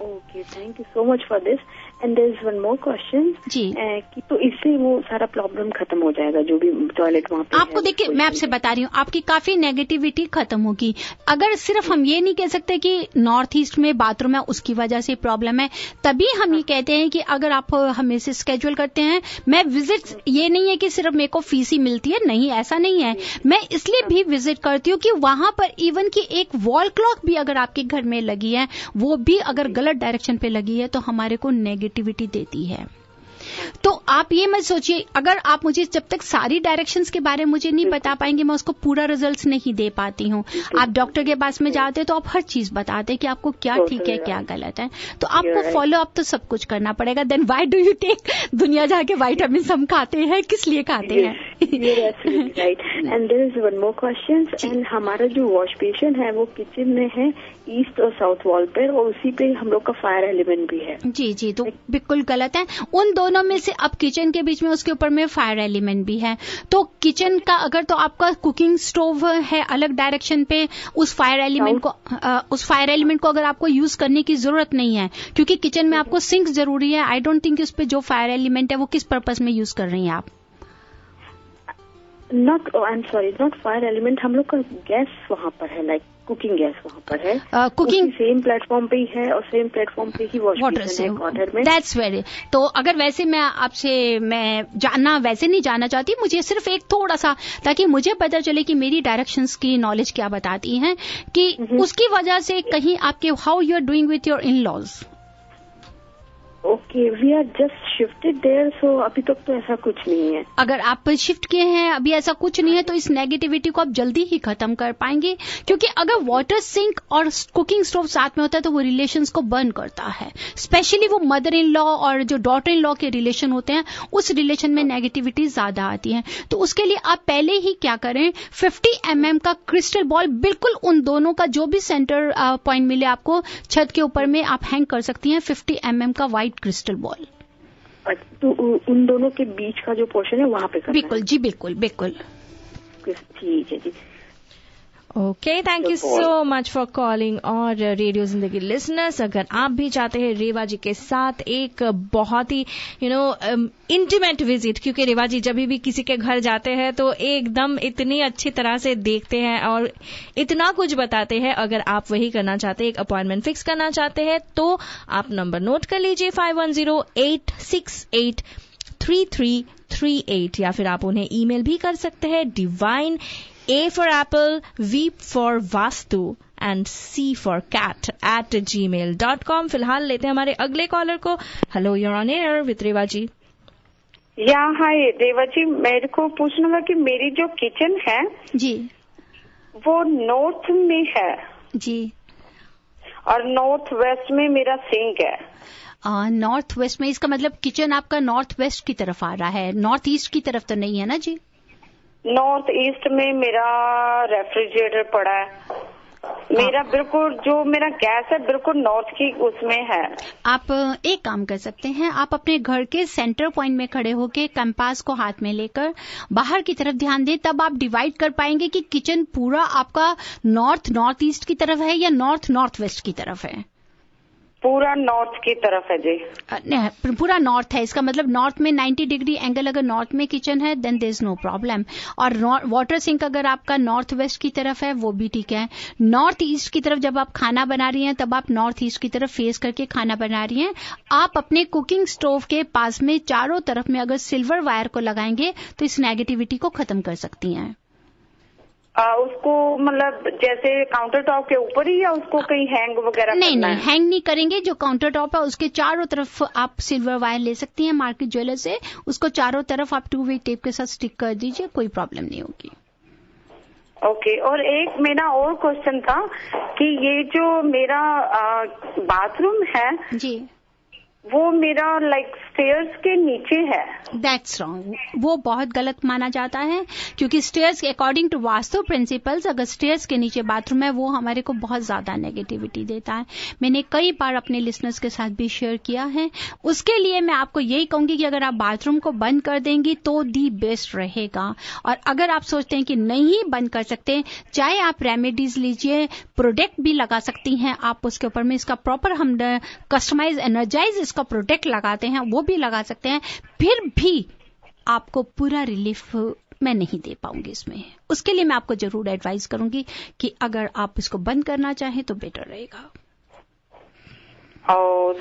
Okay, thank you so much for this. And there is one more question जी, कि तो इससे वो सारा प्रॉब्लम खत्म हो जाएगा, जो भी टॉयलेट वहाँ पे आपको देखिए, मैं आपसे बता रही हूँ, आपकी काफी नेगेटिविटी खत्म होगी। अगर सिर्फ हम ये नहीं कह सकते कि नॉर्थ ईस्ट में बाथरूम है उसकी वजह से प्रॉब्लम है, तभी हम ये कहते हैं कि अगर आप हमें से स्केड्यूल करते हैं, मैं विजिट, ये नहीं है कि सिर्फ मेरे को फीस ही मिलती है, नहीं, ऐसा नहीं है। मैं इसलिए भी विजिट करती हूँ कि वहां पर इवन की एक वॉल क्लॉक भी अगर आपके घर में लगी है, वो भी अगर गलत डायरेक्शन पे लगी है तो हमारे को नेगेटिविटी देती है। तो आप ये मत सोचिए, अगर आप मुझे जब तक सारी डायरेक्शंस के बारे में मुझे नहीं बता पाएंगे, मैं उसको पूरा रिजल्ट्स नहीं दे पाती हूँ। आप डॉक्टर के पास में जाते तो आप हर चीज बताते कि आपको क्या ठीक है क्या गलत है, तो आपको फॉलो अप तो सब कुछ करना पड़ेगा। Then why do you take दुनिया जाके विटामिन हम खाते हैं, किस लिए खाते हैं? Right. And there is one more question. And हमारा जो वॉश बेसिन है वो किचन में है, ईस्ट और साउथ वॉल पे, और उसी पे हम लोग का फायर एलिमेंट भी है। जी जी, तो बिल्कुल गलत है। उन दोनों में से अब किचन के बीच में उसके ऊपर में फायर एलिमेंट भी है, तो किचन का अगर तो आपका कुकिंग स्टोव है अलग डायरेक्शन पे, उस फायर एलिमेंट को अगर आपको यूज करने की जरूरत नहीं है, क्योंकि किचन में आपको सिंक जरूरी है। आई डोंट थिंक उस पे जो फायर एलिमेंट है वो किस पर्पज में यूज कर रही हैं आप? Not, I am sorry, not fire element, हम लोग का गैस वहाँ पर है, लाइक कुकिंग गैस वहाँ पर है। कुकिंग सेम प्लेटफॉर्म पे ही है और सेम प्लेटफॉर्म पे ही वॉश बेसिन है कॉर्नर में। That's very. तो अगर वैसे मैं वैसे नहीं जानना चाहती, मुझे सिर्फ एक थोड़ा सा, ताकि मुझे पता चले कि मेरी डायरेक्शंस की नॉलेज क्या बताती है, कि उसकी वजह से कहीं आपके how you are doing with your in laws. Okay, we are just shifted there, so अभी तक तो ऐसा कुछ नहीं है। अगर आप शिफ्ट किए हैं, अभी ऐसा कुछ नहीं है, तो इस नेगेटिविटी को आप जल्दी ही खत्म कर पाएंगे, क्योंकि अगर वाटर सिंक और कुकिंग स्टोव साथ में होता है तो वो रिलेशंस को बर्न करता है। स्पेशली वो मदर इन लॉ और जो डॉटर इन लॉ के रिलेशन होते हैं, उस रिलेशन में नेगेटिविटी ज्यादा आती है। तो उसके लिए आप पहले ही क्या करें, 50 mm का क्रिस्टल बॉल, बिल्कुल उन दोनों का जो भी सेंटर पॉइंट मिले आपको, छत के ऊपर में आप हैंग कर सकती हैं 50 mm का व्हाइट क्रिस्टल बॉल। तो उन दोनों के बीच का जो पोर्शन है वहां पे करना बिल्कुल है? जी, बिल्कुल बिल्कुल। ठीक है जी। Okay, thank you so much for calling. और रेडियो जिंदगी लिसनर्स, अगर आप भी चाहते हैं रेवा जी के साथ एक बहुत ही इंटीमेट विजिट, क्योंकि रेवा जी जब भी किसी के घर जाते हैं तो एकदम इतनी अच्छी तरह से देखते हैं और इतना कुछ बताते हैं, अगर आप वही करना चाहते हैं, एक अपॉइंटमेंट फिक्स करना चाहते हैं, तो आप नंबर नोट कर लीजिए 5108683338, या फिर आप उन्हें ईमेल भी कर सकते हैं divine A for Apple, V for Vastu and C for Cat @gmail.com। फिलहाल लेते हैं हमारे अगले कॉलर को। Hello, you're on air with रेवा जी। या हाय रेवा जी, मेरे को पूछना था कि मेरी जो किचन है जी वो नॉर्थ में है जी, और नॉर्थ वेस्ट में मेरा सिंक है। नॉर्थ वेस्ट में, इसका मतलब किचन आपका नॉर्थ वेस्ट की तरफ आ रहा है, नॉर्थ ईस्ट की तरफ तो नहीं है ना जी? नॉर्थ ईस्ट में मेरा रेफ्रिजरेटर पड़ा है। मेरा बिल्कुल जो मेरा गैस है बिल्कुल नॉर्थ की उसमें है। आप एक काम कर सकते हैं, आप अपने घर के सेंटर पॉइंट में खड़े होकर कंपास को हाथ में लेकर बाहर की तरफ ध्यान दें, तब आप डिवाइड कर पाएंगे कि किचन पूरा आपका नॉर्थ ईस्ट की तरफ है या नॉर्थ वेस्ट की तरफ है। पूरा नॉर्थ की तरफ है जी। नहीं, पूरा नॉर्थ है, इसका मतलब नॉर्थ में 90 डिग्री एंगल अगर नॉर्थ में किचन है then there is no problem. और वाटर सिंक अगर आपका नॉर्थ वेस्ट की तरफ है वो भी ठीक है। नॉर्थ ईस्ट की तरफ जब आप खाना बना रही हैं तब आप नॉर्थ ईस्ट की तरफ फेस करके खाना बना रही हैं। आप अपने कुकिंग स्टोव के पास में चारों तरफ में अगर सिल्वर वायर को लगाएंगे तो इस नेगेटिविटी को खत्म कर सकती हैं। उसको मतलब जैसे काउंटर टॉप के ऊपर ही, या उसको कहीं हैंग वगैरह? नहीं, हैंग नहीं करेंगे। जो काउंटर टॉप है उसके चारों तरफ आप सिल्वर वायर ले सकती हैं मार्केट ज्वेलर से, उसको चारों तरफ आप 2-वे टेप के साथ स्टिक कर दीजिए, कोई प्रॉब्लम नहीं होगी। ओके, और एक मेरा और क्वेश्चन था कि ये जो मेरा बाथरूम है जी, वो मेरा लाइक स्टेयर्स के नीचे है। दैट्स रॉन्ग, वो बहुत गलत माना जाता है, क्योंकि stairs according to vastu principles अगर स्टेयर्स के नीचे बाथरूम है वो हमारे को बहुत ज्यादा नेगेटिविटी देता है। मैंने कई बार अपने लिसनर्स के साथ भी शेयर किया है। उसके लिए मैं आपको यही कहूंगी कि अगर आप बाथरूम को बंद कर देंगी तो दी बेस्ट रहेगा। और अगर आप सोचते हैं कि नहीं बंद कर सकते, चाहे आप रेमेडीज लीजिए, प्रोडक्ट भी लगा सकती हैं आप उसके ऊपर में, इसका प्रॉपर हम कस्टमाइज एनर्जाइज इसका प्रोडक्ट लगाते हैं वो भी लगा सकते हैं, फिर भी आपको पूरा रिलीफ मैं नहीं दे पाऊंगी इसमें। उसके लिए मैं आपको जरूर एडवाइस करूंगी कि अगर आप इसको बंद करना चाहें तो बेटर रहेगा। और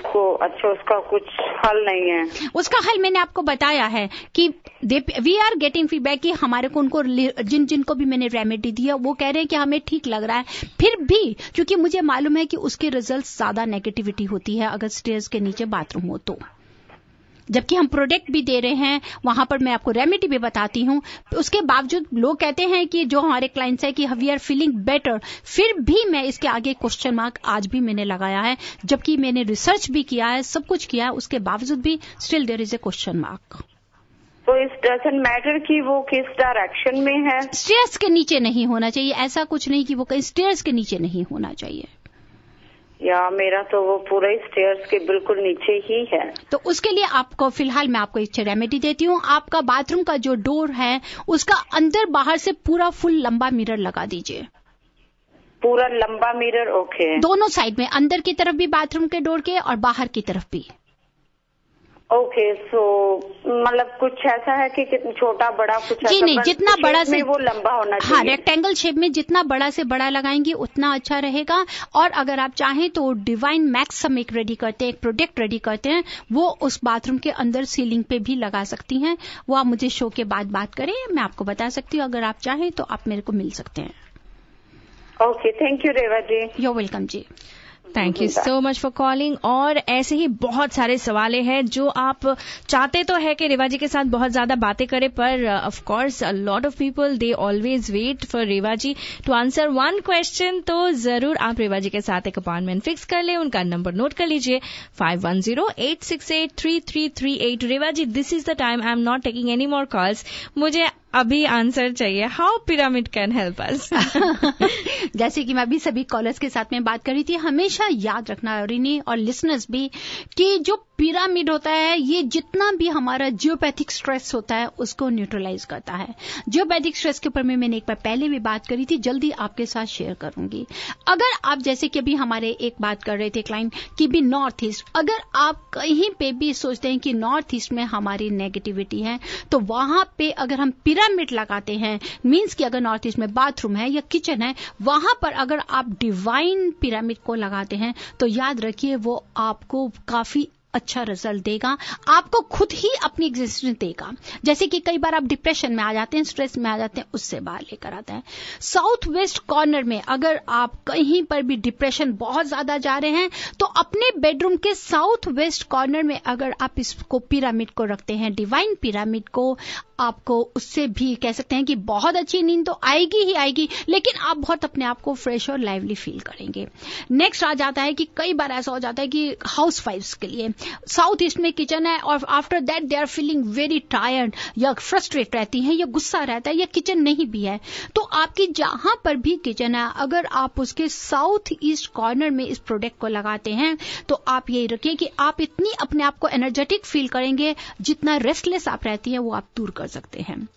उसका कुछ हल नहीं है? उसका हल मैंने आपको बताया है कि वी आर गेटिंग फीडबैक कि हमारे को उनको जिनको भी मैंने रेमेडी दिया वो कह रहे हैं कि हमें ठीक लग रहा है, फिर भी क्योंकि मुझे मालूम है कि उसके रिजल्ट ज्यादा नेगेटिविटी होती है अगर स्टेयर्स के नीचे बाथरूम हो तो। जबकि हम प्रोडक्ट भी दे रहे हैं, वहां पर मैं आपको रेमेडी भी बताती हूं, उसके बावजूद लोग कहते हैं कि जो हमारे क्लाइंट्स है कि वी आर फीलिंग बेटर, फिर भी मैं इसके आगे क्वेश्चन मार्क आज भी मैंने लगाया है, जबकि मैंने रिसर्च भी किया है, सब कुछ किया है, उसके बावजूद भी still there is a question mark. तो इस डजंट मैटर कि वो किस डायरेक्शन में है। स्टेयर्स के नीचे नहीं होना चाहिए, ऐसा कुछ नहीं कि वो कहीं स्टेयर्स के नीचे नहीं होना चाहिए। या मेरा तो वो पूरा ही स्टेयर्स के बिल्कुल नीचे ही है। तो उसके लिए आपको फिलहाल मैं आपको एक रेमेडी देती हूँ। आपका बाथरूम का जो डोर है उसका अंदर बाहर से पूरा फुल लंबा मिरर लगा दीजिए। पूरा लंबा मिरर? ओके। दोनों साइड में, अंदर की तरफ भी बाथरूम के डोर के और बाहर की तरफ भी। ओके, सो मतलब कुछ ऐसा है कि छोटा बड़ा कुछ जी नहीं, जितना बड़ा से वो लंबा होना चाहिए। हाँ, रेक्टेंगल शेप में जितना बड़ा से बड़ा लगाएंगे उतना अच्छा रहेगा। और अगर आप चाहें तो डिवाइन मैक्स हम एक रेडी करते हैं, एक प्रोडक्ट रेडी करते हैं, वो उस बाथरूम के अंदर सीलिंग पे भी लगा सकती हैं। वो आप मुझे शो के बाद बात करें, मैं आपको बता सकती हूँ। अगर आप चाहें तो आप मेरे को मिल सकते हैं। Okay, thank you Reva ji. You welcome ji. Thank you so much for calling. और ऐसे ही बहुत सारे सवाल हैं जो आप चाहते तो है कि रेवा जी के साथ बहुत ज्यादा बातें करें, पर of course a lot of people they always wait for Reva ji to answer one question. तो जरूर आप रेवा जी के साथ एक अपॉइंटमेंट फिक्स कर लें। उनका नंबर नोट कर लीजिए 5108683338। Reva ji, this is the time, I am not taking any more calls. मुझे अभी आंसर चाहिए, how pyramid can help us. जैसे कि मैं अभी सभी कॉलर्स के साथ में बात कर रही थी, हमेशा याद रखना रिनी और लिसनर्स भी कि जो पिरामिड होता है ये जितना भी हमारा जियोपैथिक स्ट्रेस होता है उसको न्यूट्रलाइज करता है। जियोपैथिक स्ट्रेस के ऊपर में मैंने एक बार पहले भी बात करी थी, जल्दी आपके साथ शेयर करूंगी। अगर आप जैसे कि अभी हमारे एक बात कर रहे थे क्लाइंट कि भी नॉर्थ ईस्ट, अगर आप कहीं पे भी सोचते हैं कि नॉर्थ ईस्ट में हमारी नेगेटिविटी है तो वहां पे अगर हम पिरामिड लगाते हैं, मीन्स कि अगर नॉर्थ ईस्ट में बाथरूम है या किचन है वहां पर अगर आप डिवाइन पिरामिड को लगाते हैं तो याद रखिए वो आपको काफी अच्छा रिजल्ट देगा, आपको खुद ही अपनी एग्जिस्टेंस देगा। जैसे कि कई बार आप डिप्रेशन में आ जाते हैं, स्ट्रेस में आ जाते हैं, उससे बाहर लेकर आता है। साउथ वेस्ट कॉर्नर में अगर आप कहीं पर भी डिप्रेशन बहुत ज्यादा जा रहे हैं तो अपने बेडरूम के साउथ वेस्ट कॉर्नर में अगर आप इसको पिरामिड को रखते हैं, डिवाइन पिरामिड को, आपको उससे भी कह सकते हैं कि बहुत अच्छी नींद तो आएगी ही आएगी, लेकिन आप बहुत अपने आप को फ्रेश और लाइवली फील करेंगे। नेक्स्ट आ जाता है कि कई बार ऐसा हो जाता है कि हाउस वाइफ्स के लिए साउथ ईस्ट में किचन है और after that they are feeling very tired या फ्रस्ट्रेट रहती हैं या गुस्सा रहता है या किचन नहीं भी है, तो आपकी जहां पर भी किचन है अगर आप उसके साउथ ईस्ट कॉर्नर में इस प्रोडक्ट को लगाते हैं तो आप यही रखिए कि आप इतनी अपने आप को एनर्जेटिक फील करेंगे, जितना रेस्टलेस आप रहती हैं वो आप दूर कर सकते हैं।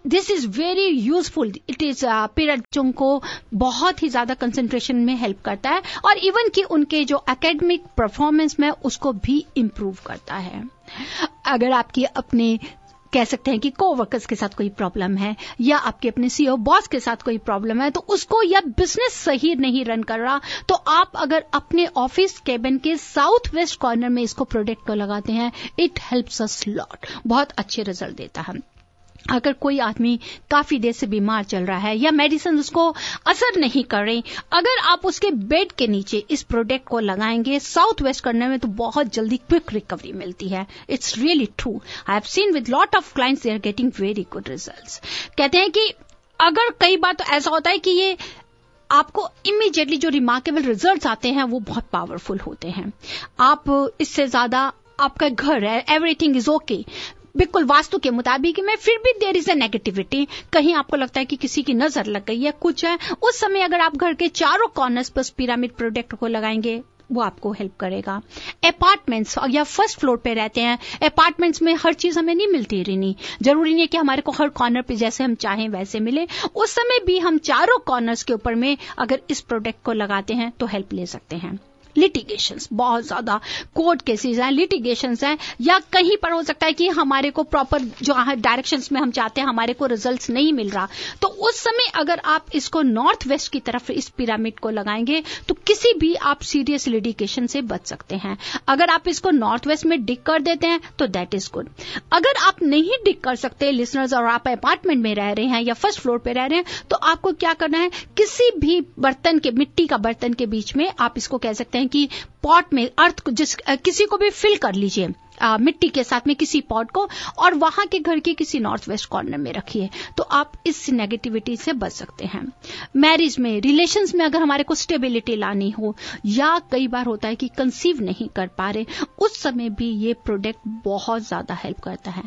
This is very useful, it is pyramid को बहुत ही ज्यादा कंसंट्रेशन में हेल्प करता है और इवन कि उनके जो एकेडमिक परफॉर्मेंस में उसको भी इम्प्रूव करता है। अगर आपकी अपने कह सकते हैं कि कोवर्कर्स के साथ कोई प्रॉब्लम है या आपके अपने सीईओ बॉस के साथ कोई प्रॉब्लम है तो उसको या बिजनेस सही नहीं रन कर रहा तो आप अगर अपने ऑफिस केबिन के साउथ वेस्ट कॉर्नर में इसको प्रोडक्ट को लगाते हैं, इट हेल्प्स अस लॉट, बहुत अच्छे रिजल्ट देता है। अगर कोई आदमी काफी देर से बीमार चल रहा है या मेडिसिन उसको असर नहीं कर रही, अगर आप उसके बेड के नीचे इस प्रोडक्ट को लगाएंगे साउथ वेस्ट करने में तो बहुत जल्दी क्विक रिकवरी मिलती है। It's really true, I have seen with lot of clients they are getting very good results. कहते हैं कि अगर कई बार तो ऐसा होता है कि ये आपको इमीडिएटली जो रिमार्केबल रिजल्ट्स आते हैं वो बहुत पावरफुल होते हैं। आप इससे ज्यादा आपका घर है, एवरीथिंग इज ओके, बिल्कुल वास्तु के मुताबिक में, फिर भी देयर इज अ नेगेटिविटी, कहीं आपको लगता है कि किसी की नजर लग गई है, कुछ है, उस समय अगर आप घर के चारों कॉर्नर्स पर पिरामिड प्रोडक्ट को लगाएंगे वो आपको हेल्प करेगा। अपार्टमेंट्स या फर्स्ट फ्लोर पे रहते हैं, अपार्टमेंट्स में हर चीज हमें नहीं मिलती रिनी, जरूरी नहीं है कि हमारे को हर कॉर्नर पे जैसे हम चाहें वैसे मिले, उस समय भी हम चारों कॉर्नर्स के ऊपर में अगर इस प्रोडक्ट को लगाते हैं तो हेल्प ले सकते हैं। लिटिगेशंस, बहुत ज्यादा कोर्ट केसेस हैं, लिटिगेशंस हैं, या कहीं पर हो सकता है कि हमारे को प्रॉपर जो डायरेक्शंस में हम चाहते हैं हमारे को रिजल्ट्स नहीं मिल रहा, तो उस समय अगर आप इसको नॉर्थ वेस्ट की तरफ इस पिरामिड को लगाएंगे तो किसी भी आप सीरियस लिटिगेशन से बच सकते हैं। अगर आप इसको नॉर्थ वेस्ट में डिग कर देते हैं तो दैट इज गुड। अगर आप नहीं डिग कर सकते लिसनर्स और आप अपार्टमेंट में रह रहे हैं या फर्स्ट फ्लोर पे रह रहे हैं तो आपको क्या करना है, किसी भी बर्तन के, मिट्टी का बर्तन के बीच में आप इसको कह सकते हैं कि पॉट में अर्थ को किसी को भी फिल कर लीजिए मिट्टी के साथ में किसी पॉट को, और वहां के घर के किसी नॉर्थ वेस्ट कॉर्नर में रखिए तो आप इस नेगेटिविटी से बच सकते हैं। मैरिज में, रिलेशंस में अगर हमारे को स्टेबिलिटी लानी हो या कई बार होता है कि कंसीव नहीं कर पा रहे, उस समय भी ये प्रोडक्ट बहुत ज्यादा हेल्प करता है।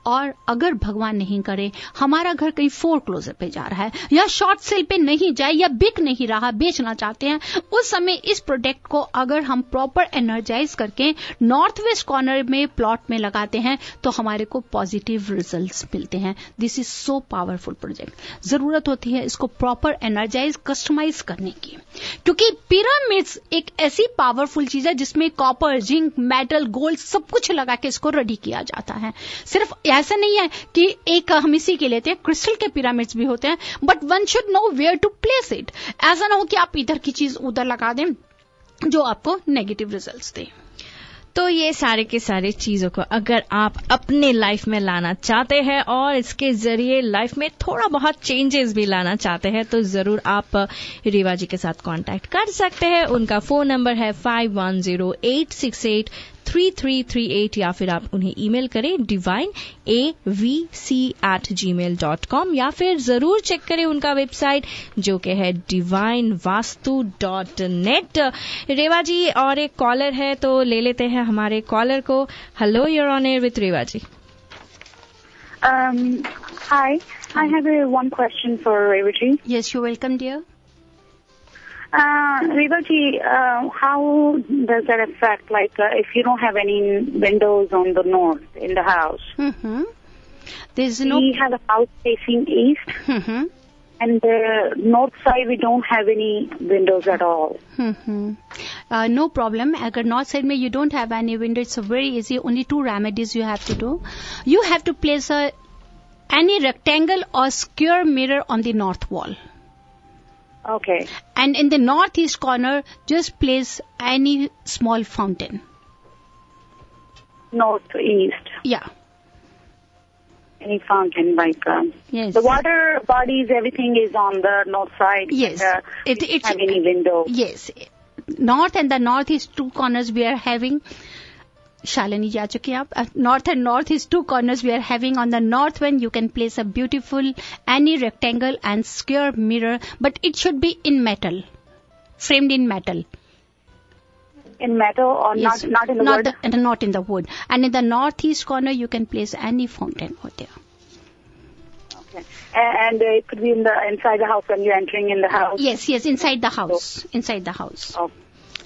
और अगर भगवान नहीं करे हमारा घर कहीं फोरक्लोजर पे जा रहा है या शॉर्ट सेल पे नहीं जाए या बिक नहीं रहा, बेचना चाहते हैं, उस समय इस प्रोडक्ट को अगर हम प्रॉपर एनर्जाइज करके नॉर्थ वेस्ट कॉर्नर में प्लॉट में लगाते हैं तो हमारे को पॉजिटिव रिजल्ट्स मिलते हैं। This is so powerful project. जरूरत होती है इसको प्रॉपर एनर्जाइज, कस्टमाइज करने की, क्योंकि पिरामिड्स एक ऐसी पावरफुल चीज है जिसमें कॉपर, जिंक, मेटल, गोल्ड सब कुछ लगा के इसको रेडी किया जाता है। सिर्फ ऐसा नहीं है कि एक हम इसी के लेते हैं, क्रिस्टल के पिरामिड्स भी होते हैं, but one should know where to place it. ऐसा ना हो कि आप इधर की चीज उधर लगा दें जो आपको नेगेटिव रिजल्ट्स दे। तो ये सारे के सारे चीजों को अगर आप अपने लाइफ में लाना चाहते हैं और इसके जरिए लाइफ में थोड़ा बहुत चेंजेस भी लाना चाहते हैं तो जरूर आप रीवा जी के साथ कांटेक्ट कर सकते हैं। उनका फोन नंबर है 5108683338 या फिर आप उन्हें ईमेल करें divineavc@gmail.com या फिर जरूर चेक करें उनका वेबसाइट जो कि है divinevastu.net। रेवा जी और एक कॉलर है तो ले लेते हैं हमारे कॉलर को। Hello, you're on air with Reva ji. Hi, I have one question for Revaji. Yes, you're welcome, dear. Revaji, how does that affect, like, if you don't have any windows on the north in the house? Mm-hmm. We have a house facing east, mm-hmm. and the north side we don't have any windows at all. Mm-hmm. No problem. अगर north side में you don't have any window, it's very easy. Only 2 remedies you have to do. You have to place any rectangle or square mirror on the north wall. Okay. And in the northeast corner, just place any small fountain. Northeast. Yeah. Any fountain, like yes. The water bodies, everything is on the north side. Yes. It's have any window. Yes. North and the northeast 2 corners we are having. Shalini जा चुकी हैं आप. North and northeast 2 corners we are having. On the north one you can place a beautiful any rectangle and square mirror, but it should be in metal, framed in metal. In metal or yes, not in the wood? Not in the wood. And in the northeast corner you can place any fountain over there. Okay. And it could be inside the house when you're entering in the house? Yes, inside the house. Inside the house. Okay.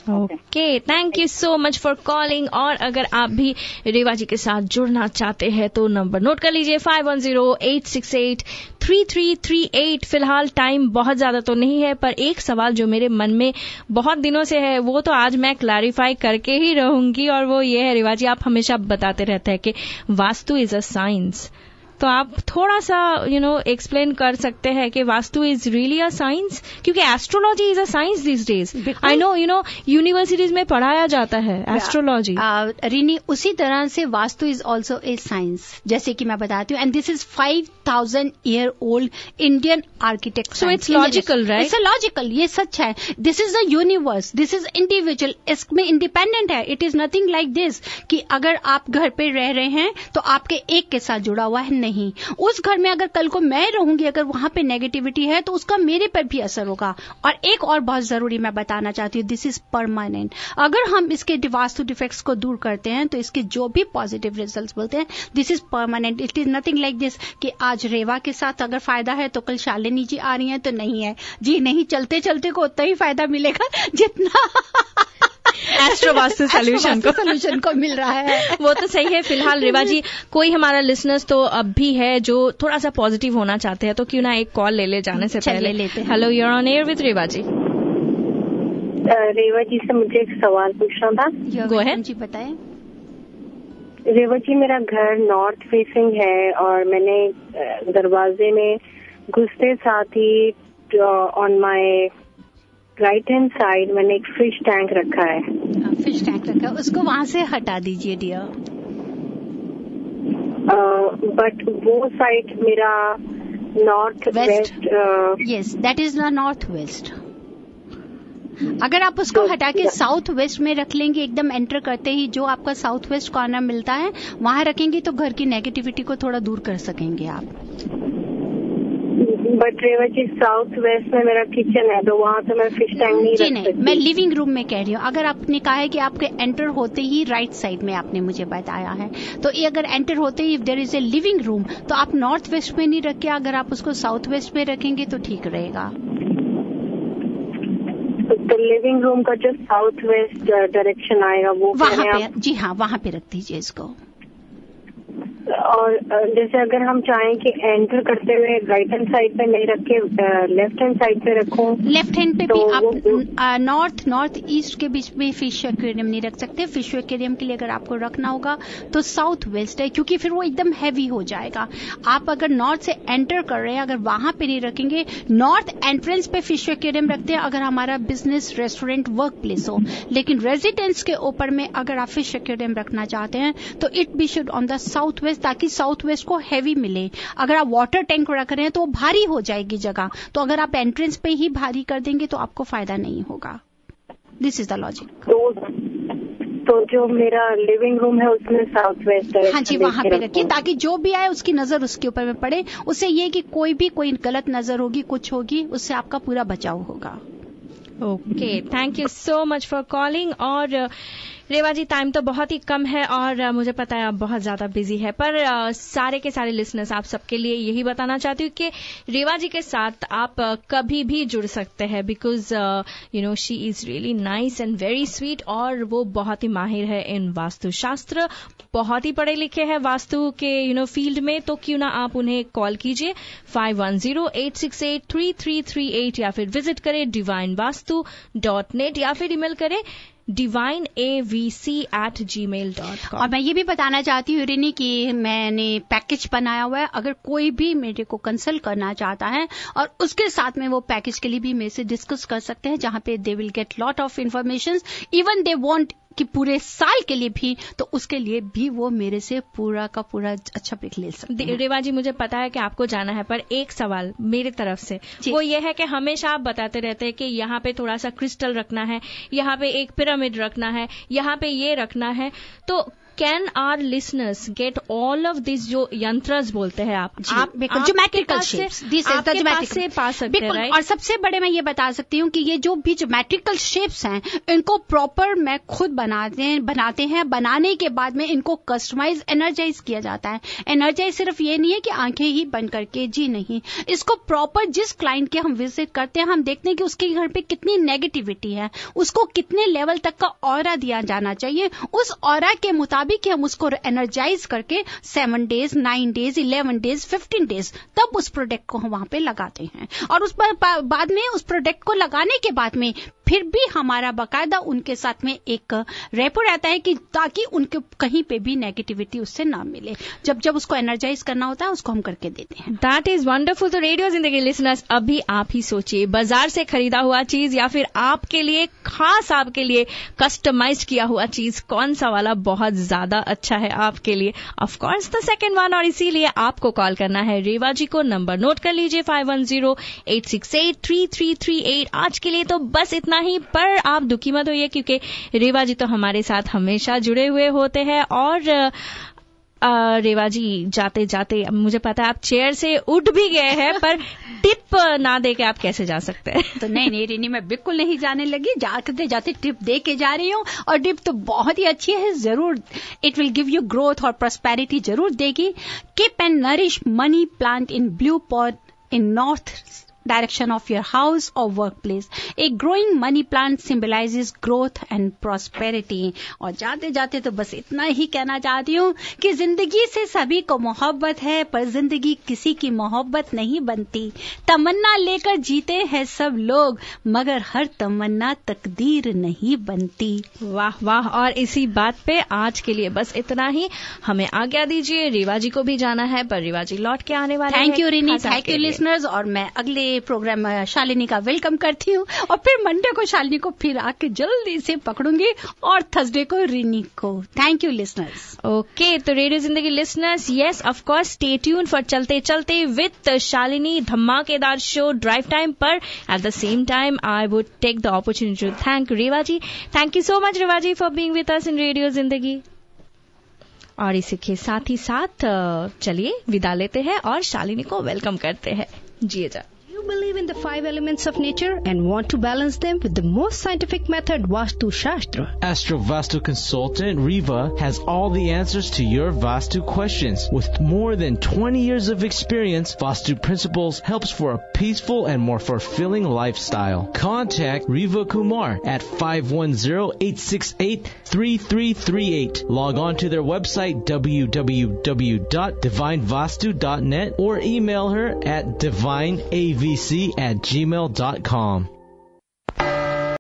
Okay, thank you so much for calling. और अगर आप भी रेवा जी के साथ जुड़ना चाहते हैं तो नंबर नोट कर लीजिए 5108683338. फिलहाल टाइम बहुत ज्यादा तो नहीं है, पर एक सवाल जो मेरे मन में बहुत दिनों से है वो तो आज मैं क्लैरिफाई करके ही रहूंगी, और वो ये है रेवा जी, आप हमेशा बताते रहते हैं कि वास्तु इज अ साइंस. तो आप थोड़ा सा एक्सप्लेन कर सकते हैं कि vastu is really a science, क्योंकि astrology is a science these days. I know universities में पढ़ाया जाता है एस्ट्रोलॉजी. रिनी, उसी तरह से vastu is also a science, जैसे कि मैं बताती हूँ. And this is 5000 year old Indian architect. So it's logical, right? It's logical, ये सच है. This is the universe, this is individual, इसमें इंडिपेंडेंट है. It is nothing like this कि अगर आप घर पे रह रहे हैं तो आपके एक के साथ जुड़ा हुआ है. नहीं, उस घर में अगर कल को मैं रहूंगी, अगर वहां पे नेगेटिविटी है तो उसका मेरे पर भी असर होगा. और एक और बहुत जरूरी मैं बताना चाहती हूँ, दिस इज परमानेंट. अगर हम इसके वास्तु डिफेक्ट्स को दूर करते हैं तो इसके जो भी पॉजिटिव रिजल्ट्स बोलते हैं, this is permanent. It is nothing like this कि आज रेवा के साथ अगर फायदा है तो कल शालिनी जी आ रही है तो नहीं है जी. नहीं, चलते चलते को उतना ही फायदा मिलेगा जितना एस्ट्रोवास्तु सोल्यूशन को मिल रहा है. वो तो सही है. फिलहाल रेवा जी, कोई हमारा लिसनर्स तो अब भी है जो थोड़ा सा पॉजिटिव होना चाहते हैं, तो क्यों ना एक कॉल ले जाने से पहले लेते हैं. Hello, you are on air with Reva ji. Reva ji से मुझे एक सवाल पूछना था. गो अहेड जी, बताएं. रेवा जी, मेरा घर नॉर्थ फेसिंग है और मैंने दरवाजे में घुसते साथ ही on my right hand side मैंने एक फिश टैंक रखा है. फिश टैंक रखा है, उसको वहां से हटा दीजिए डियर. बट वो साइड मेरा north west. Yes, that is the north west. अगर आप उसको हटा के साउथ वेस्ट में रख लेंगे, एकदम एंटर करते ही जो आपका साउथ वेस्ट कॉर्नर मिलता है वहां रखेंगे तो घर की नेगेटिविटी को थोड़ा दूर कर सकेंगे आप. But Reva ji, south west में मेरा किचन है तो वहां तो मैं फिश टैंक नहीं रख सकती. मैं लिविंग रूम में कह रही हूँ. अगर आपने कहा है कि आपके एंटर होते ही राइट साइड में आपने मुझे बताया है, तो ये अगर एंटर होते ही if there is a living room तो आप नॉर्थ वेस्ट में नहीं रख के अगर आप उसको साउथ वेस्ट में रखेंगे तो ठीक रहेगा. तो लिविंग रूम का जो साउथ वेस्ट डायरेक्शन आएगा वो वहां पे, जी हाँ, वहां पे रख दीजिए इसको. और जैसे अगर हम चाहें कि एंटर करते हुए राइट हैंड साइड पे नहीं रख के लेफ्ट हैंड साइड पे रखूं, लेफ्ट हैंड पे तो भी आप नॉर्थ ईस्ट के बीच में फिश एक्वेरियम नहीं रख सकते. फिश एक्वेरियम के लिए अगर आपको रखना होगा तो साउथ वेस्ट है, क्योंकि फिर वो एकदम हैवी हो जाएगा. आप अगर नॉर्थ से एंटर कर रहे हैं, अगर वहां पे नहीं रखेंगे, नॉर्थ एंट्रेंस पे फिश एक्वेरियम रखते हैं अगर हमारा बिजनेस, रेस्टोरेंट, वर्क प्लेस हो. लेकिन रेजिडेंस के ऊपर में अगर आप फिश एक्वेरियम रखना चाहते हैं तो it be should on the south west, ताकि साउथ वेस्ट को हैवी मिले. अगर आप वाटर टैंक रख रहे हैं तो भारी हो जाएगी जगह, तो अगर आप एंट्रेंस पे ही भारी कर देंगे तो आपको फायदा नहीं होगा. This is the logic. तो जो मेरा लिविंग रूम है उसमें साउथ वेस्ट है. हाँ जी, वहां पे रखिए ताकि जो भी आए उसकी नजर उसके ऊपर में पड़े. उससे ये कि कोई गलत नजर होगी, कुछ होगी, उससे आपका पूरा बचाव होगा. Okay, thank you so much for calling. और रेवा जी, टाइम तो बहुत ही कम है और मुझे पता है आप बहुत ज्यादा बिजी है, पर सारे के सारे लिसनर्स आप सबके लिए यही बताना चाहती हूँ कि रेवा जी के साथ आप कभी भी जुड़ सकते हैं, because she is really nice and very sweet, और वो बहुत ही माहिर है इन वास्तुशास्त्र, बहुत ही पढ़े लिखे हैं वास्तु के फील्ड में। तो क्यों ना आप उन्हें कॉल कीजिए 5108683338 या फिर विजिट करें divinevastu.net या फिर ईमेल करें divineavc@gmail.com। और मैं ये भी बताना चाहती हूँ रिनी कि मैंने पैकेज बनाया हुआ है, अगर कोई भी मेरे को कंसल्ट करना चाहता है और उसके साथ में वो पैकेज के लिए भी मेरे से डिस्कस कर सकते हैं, जहां पे they will get lot of information, even they want कि पूरे साल के लिए भी, तो उसके लिए भी वो मेरे से पूरा का पूरा अच्छा पिक ले सकते हैं। रेवा जी, मुझे पता है कि आपको जाना है, पर एक सवाल मेरे तरफ से वो ये है कि हमेशा आप बताते रहते हैं कि यहाँ पे थोड़ा सा क्रिस्टल रखना है, यहाँ पे एक पिरामिड रखना है, यहाँ पे ये रखना है, तो can our listeners get all of this जो यंत्रस बोलते हैं आप ज्योमेट्रिकल शेप्स से पा सकते हैं, राइट? और सबसे बड़े मैं ये बता सकती हूँ कि ये जो भी ज्योमेट्रिकल शेप्स हैं, इनको प्रॉपर मैं खुद बनाते हैं। बनाने के बाद में इनको कस्टमाइज एनर्जाइज किया जाता है। एनर्जाइज सिर्फ ये नहीं है कि आंखें ही बंद करके, जी नहीं, इसको प्रॉपर जिस क्लाइंट के हम विजिट करते हैं, हम देखते हैं कि उसके घर पे कितनी नेगेटिविटी है, उसको कितने लेवल तक का ऑरा दिया जाना चाहिए, उस ऑरा के मुताबिक कि हम उसको एनर्जाइज करके 7 डेज, 9 डेज, 11 डेज, 15 डेज तब उस प्रोडक्ट को हम वहां पे लगाते हैं। और उस पर बाद में उस प्रोडक्ट को लगाने के बाद में फिर भी हमारा बाकायदा उनके साथ में एक रेपो रहता है कि ताकि उनके कहीं पे भी नेगेटिविटी उससे ना मिले। जब उसको एनर्जाइज करना होता है उसको हम करके देते हैं। That is wonderful. तो रेडियो जिंदगी लिसनर्स, अभी आप ही सोचिए, बाजार से खरीदा हुआ चीज या फिर आपके लिए खास आपके लिए कस्टमाइज किया हुआ चीज, कौन सा वाला बहुत ज्यादा अच्छा है आपके लिए? Of course the second one. और इसीलिए आपको कॉल करना है रेवा जी को। नंबर नोट कर लीजिए 5108683338। आज के लिए तो बस इतना ही, पर आप दुखी मत होइए क्योंकि रेवा जी तो हमारे साथ हमेशा जुड़े हुए होते हैं। और रेवा जी, जाते जाते मुझे पता है आप चेयर से उठ भी गए हैं, पर टिप ना दे के आप कैसे जा सकते हैं? तो नहीं रिनी, मैं बिल्कुल नहीं जाने लगी, जाते जाते टिप दे के जा रही हूँ। और टिप तो बहुत ही अच्छी है, जरूर it will give you growth और प्रॉस्पेरिटी जरूर देगी। Keep and nourish money plant in blue pot in north direction of your house or workplace. A growing money plant symbolizes growth and prosperity. और जाते जाते तो बस इतना ही कहना चाहती हूँ कि जिंदगी से सभी को मोहब्बत है, पर जिंदगी किसी की मोहब्बत नहीं बनती। तमन्ना लेकर जीते हैं सब लोग, मगर हर तमन्ना तकदीर नहीं बनती। वाह वाह। और इसी बात पे आज के लिए बस इतना ही, हमें आज्ञा दीजिए। रेवा जी को भी जाना है, पर रेवा जी लौट के आने वाले हैं। Thank you Renee, thank you listeners. और मैं अगले प्रोग्राम में शालिनी का वेलकम करती हूँ, और फिर मंडे को शालिनी को फिर आके जल्दी से पकड़ूंगी, और थर्सडे को रिनी को। Thank you listeners. ओके, तो radio Zindagi listeners, yes of course, stay tune for Chalte Chalte with Shalini, धमाकेदार शो ड्राइव टाइम पर। At the same time I would take the opportunity to thank Reva ji. Thank you so much Reva ji for being with us in radio Zindagi. और इसी के साथ ही साथ चलिए विदा लेते हैं और शालिनी को वेलकम करते हैं। जी जा। Believe in the 5 elements of nature and want to balance them with the most scientific method, Vastu Shastra. Astro Vastu consultant Riva has all the answers to your Vastu questions. With more than 20 years of experience, Vastu Principles helps for a peaceful and more fulfilling lifestyle. Contact Riva Kumar at 510-868-3338. Log on to their website www.divinevastu.net or email her at divineavc@gmail.com.